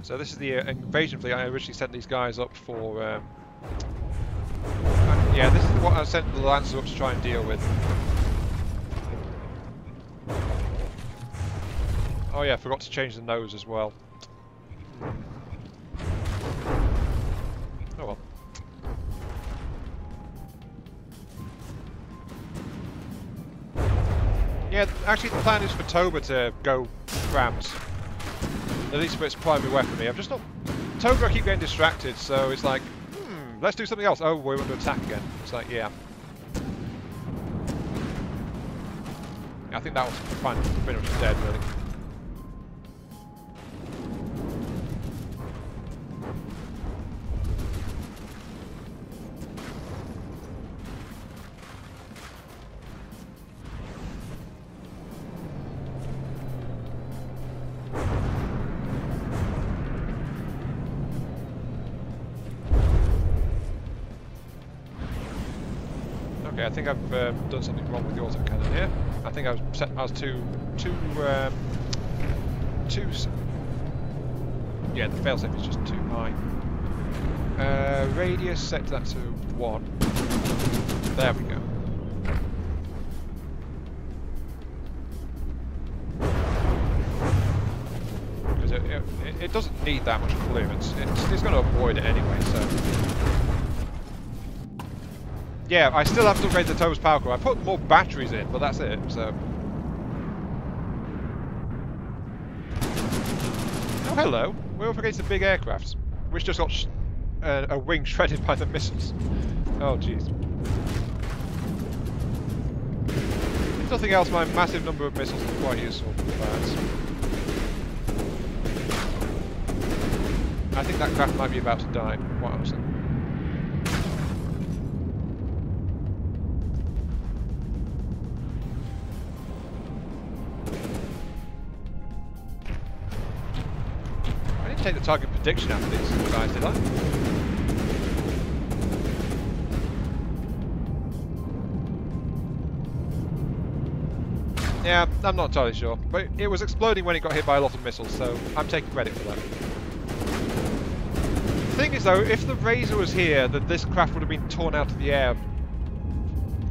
S1: So this is the invasion fleet. I originally sent these guys up for... yeah, this is what I sent the Lancers up to try and deal with. Oh yeah, I forgot to change the nose as well. Oh well. Yeah, actually the plan is for Toba to go cramped. At least for its primary weaponry. I'm just not... Toba, I keep getting distracted, so it's like, let's do something else. Oh, we're under attack again. It's like, yeah. I think that was fine, pretty much dead, really. Okay, I think I've done something wrong with the autocannon here. I think I was too yeah, the failsafe is just too high. Radius, set that to 1. There we go. Because it doesn't need that much clearance. It's going to avoid it anyway, so... Yeah, I still have to upgrade the Toba's power core. I put more batteries in, but that's it, so... Oh, hello. We're up against a big aircraft, which just got a wing shredded by the missiles. Oh, jeez. If nothing else, my massive number of missiles is quite useful. I think that craft might be about to die, quite honestly. Take the target prediction out of these guys, did I? Yeah, I'm not entirely sure, but it was exploding when it got hit by a lot of missiles, so I'm taking credit for that. The thing is though, if the Razor was here, then this craft would have been torn out of the air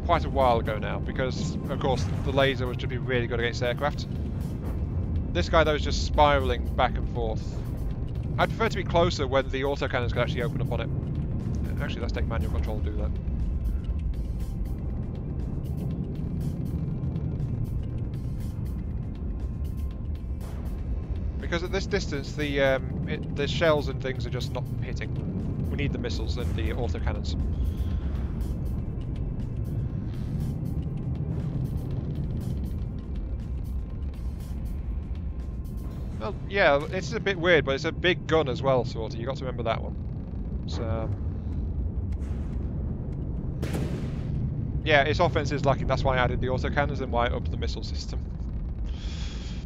S1: quite a while ago now, because of course the laser was to be really good against aircraft. This guy though is just spiralling back and forth. I'd prefer to be closer when the autocannons could actually open up on it. Actually, let's take manual control to do that. Because at this distance, the shells and things are just not hitting. We need the missiles and the autocannons. Well, yeah, it's a bit weird, but it's a big gun as well, sort of. You got to remember that one. So, yeah, its offense is lacking. That's why I added the autocannons and why I upped the missile system.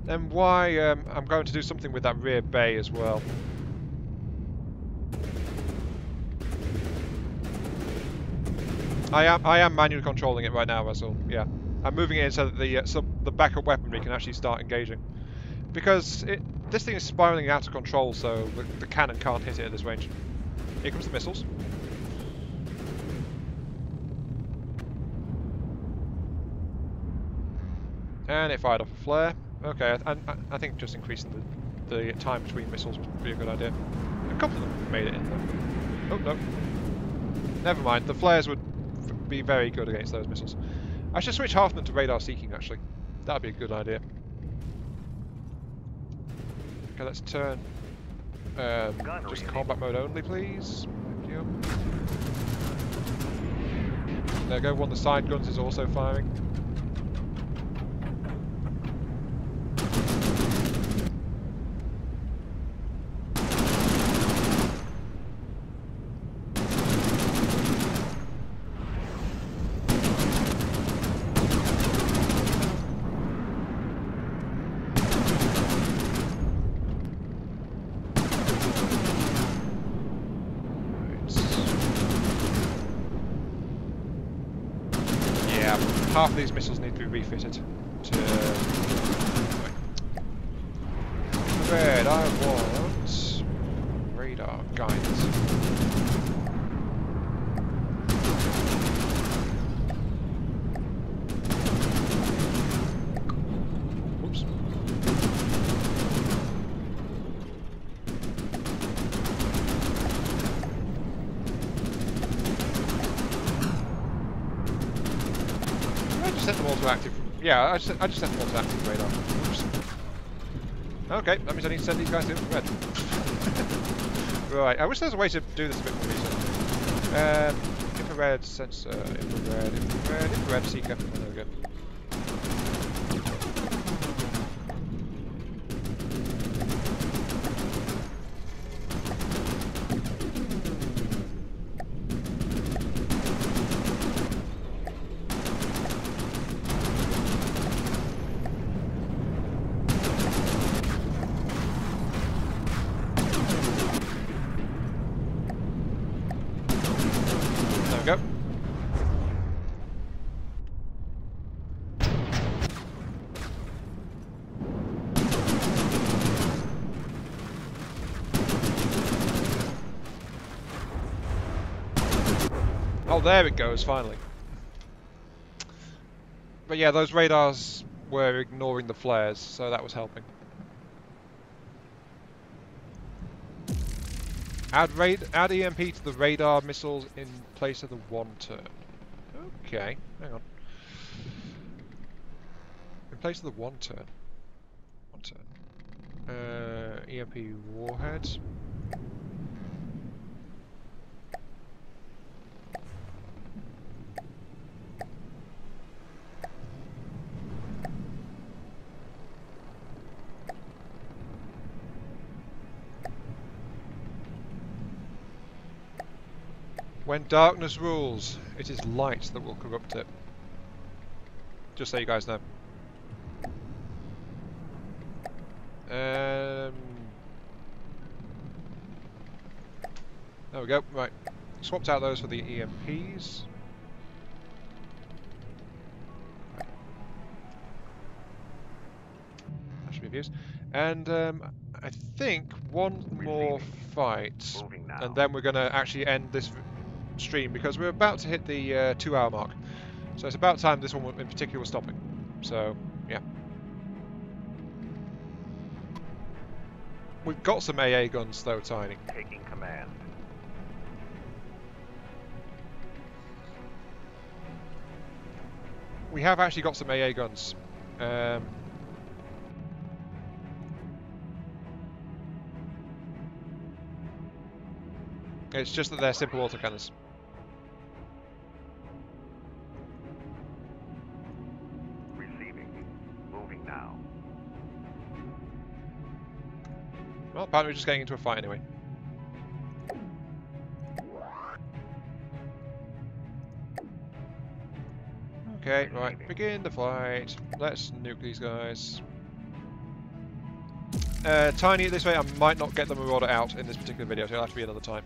S1: And why I'm going to do something with that rear bay as well. I am manually controlling it right now, Russell. Yeah, I'm moving it in so that the backup weaponry can actually start engaging. Because this thing is spiraling out of control, so the cannon can't hit it at this range. Here comes the missiles. And it fired off a flare. Okay, I think just increasing the time between missiles would be a good idea. A couple of them made it in though. Oh, no. Never mind, the flares would be very good against those missiles. I should switch half of them to radar seeking, actually. That would be a good idea. Okay, let's turn just combat mode only, please. Thank you. There we go, one of the side guns is also firing. half of these missiles need to be refitted to... Red, I want... radar guidance. Whoops. I just set them all to active. Yeah, I just set them all to active radar. Oops. Okay, that means I need to send these guys to infrared. Right, I wish there was a way to do this a bit more easily. Infrared sensor, infrared seeker. Oh, there we go. There we go. Oh, there it goes, finally. But yeah, those radars were ignoring the flares, so that was helping. Add EMP to the radar missiles in place of the one turn. Okay, hang on. In place of the one turn. One turn. EMP warhead. When darkness rules, it is light that will corrupt it. Just so you guys know. There we go. Right. Swapped out those for the EMPs. Right. That should be of use. And I think one more fight, and then we're going to actually end this stream because we're about to hit the 2-hour mark. So it's about time this one in particular was stopping. So, yeah. We've got some AA guns though, Tiny.
S2: Taking command.
S1: We have actually got some AA guns. It's just that they're simple autocannons.
S2: Receiving. Moving now.
S1: Well, apparently we're just getting into a fight anyway. Okay, right, begin the flight. Let's nuke these guys. Tiny, this way I might not get the Marauder out in this particular video, so it'll have to be another time.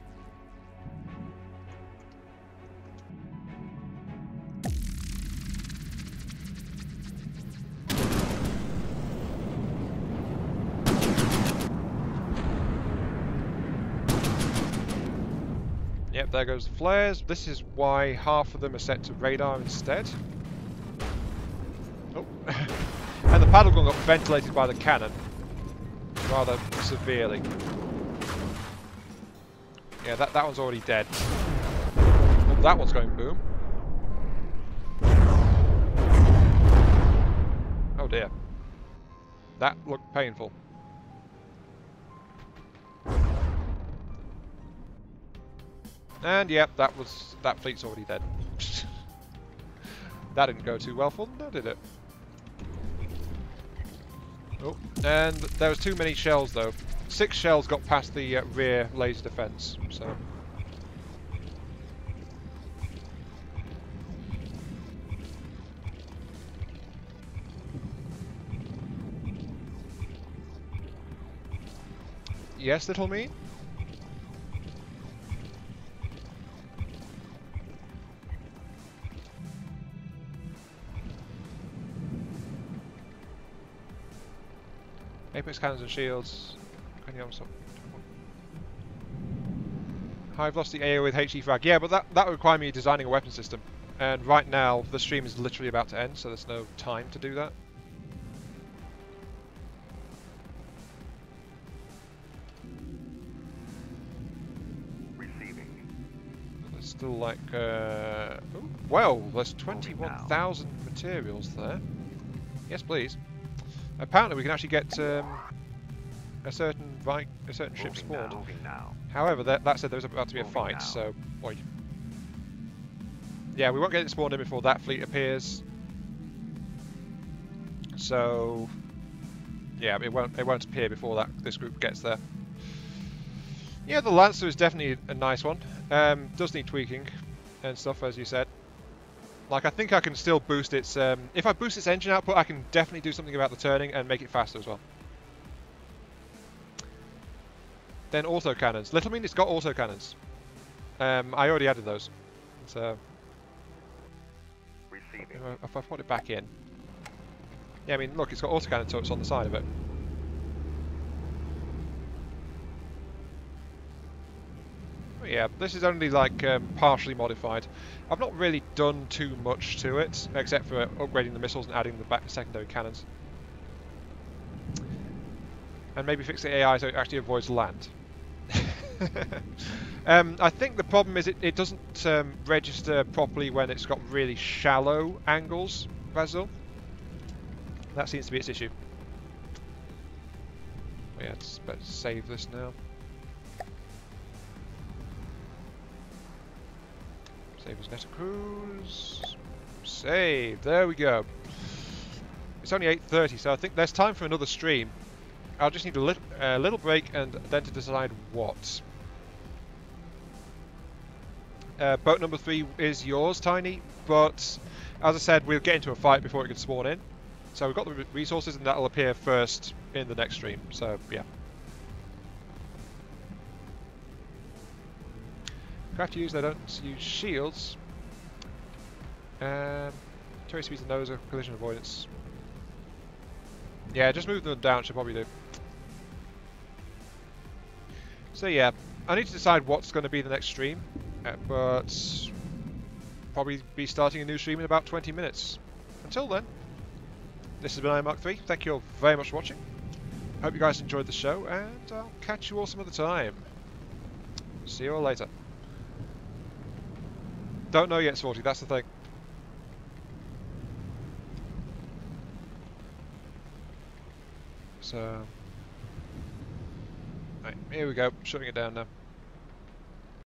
S1: Yep, there goes the flares. This is why half of them are set to radar instead. Oh. And the paddle gun got ventilated by the cannon rather severely. Yeah, that one's already dead. Oh, that one's going boom. Oh dear. That looked painful. And yep, that fleet's already dead. That didn't go too well for them, did it? Oh, and there was too many shells though. 6 shells got past the rear laser defense, so. Yes, little me? Apex cannons and shields. High velocity AO with HE frag. Yeah, but that would require me designing a weapon system. And right now, the stream is literally about to end, so there's no time to do that.
S2: Receiving.
S1: There's still like, ooh, well, there's 21,000 materials there. Yes, please. Apparently, we can actually get a certain ship spawned.
S2: Moving now.
S1: However, that said, there's about to be a
S2: Moving
S1: fight,
S2: now.
S1: so boy. Yeah, we won't get it spawned in before that fleet appears. So yeah, it won't appear before this group gets there. Yeah, the Lancer is definitely a nice one. Does need tweaking and stuff, as you said. Like, I think I can still boost its... if I boost its engine output, I can definitely do something about the turning and make it faster as well. Then autocannons. Little mean it's got autocannons. I already added those. So
S2: Receiving.
S1: if I put it back in... Yeah, I mean, look, it's got autocannon turrets on the side of it. But yeah, this is only like partially modified. I've not really done too much to it, except for upgrading the missiles and adding the secondary cannons. And maybe fix the AI so it actually avoids land. I think the problem is it doesn't register properly when it's got really shallow angles, Basil. That seems to be its issue. Yeah, it's better to save this now. Save as Neta Cruise. Save. There we go. It's only 8:30, so I think there's time for another stream. I'll just need a little break and then to decide what. Boat number 3 is yours, Tiny, but as I said, we'll get into a fight before it can spawn in. So we've got the resources and that'll appear first in the next stream, so yeah. Craft use, they don't use shields. Turret speeds and nose are collision avoidance. Yeah, just move them down should probably do. So yeah, I need to decide what's going to be the next stream, but probably be starting a new stream in about 20 minutes. Until then, this has been Mark 3. Thank you all very much for watching. Hope you guys enjoyed the show, and I'll catch you all some other time. See you all later. Don't know yet, Sporty, that's the thing. So, right, here we go, shutting it down now.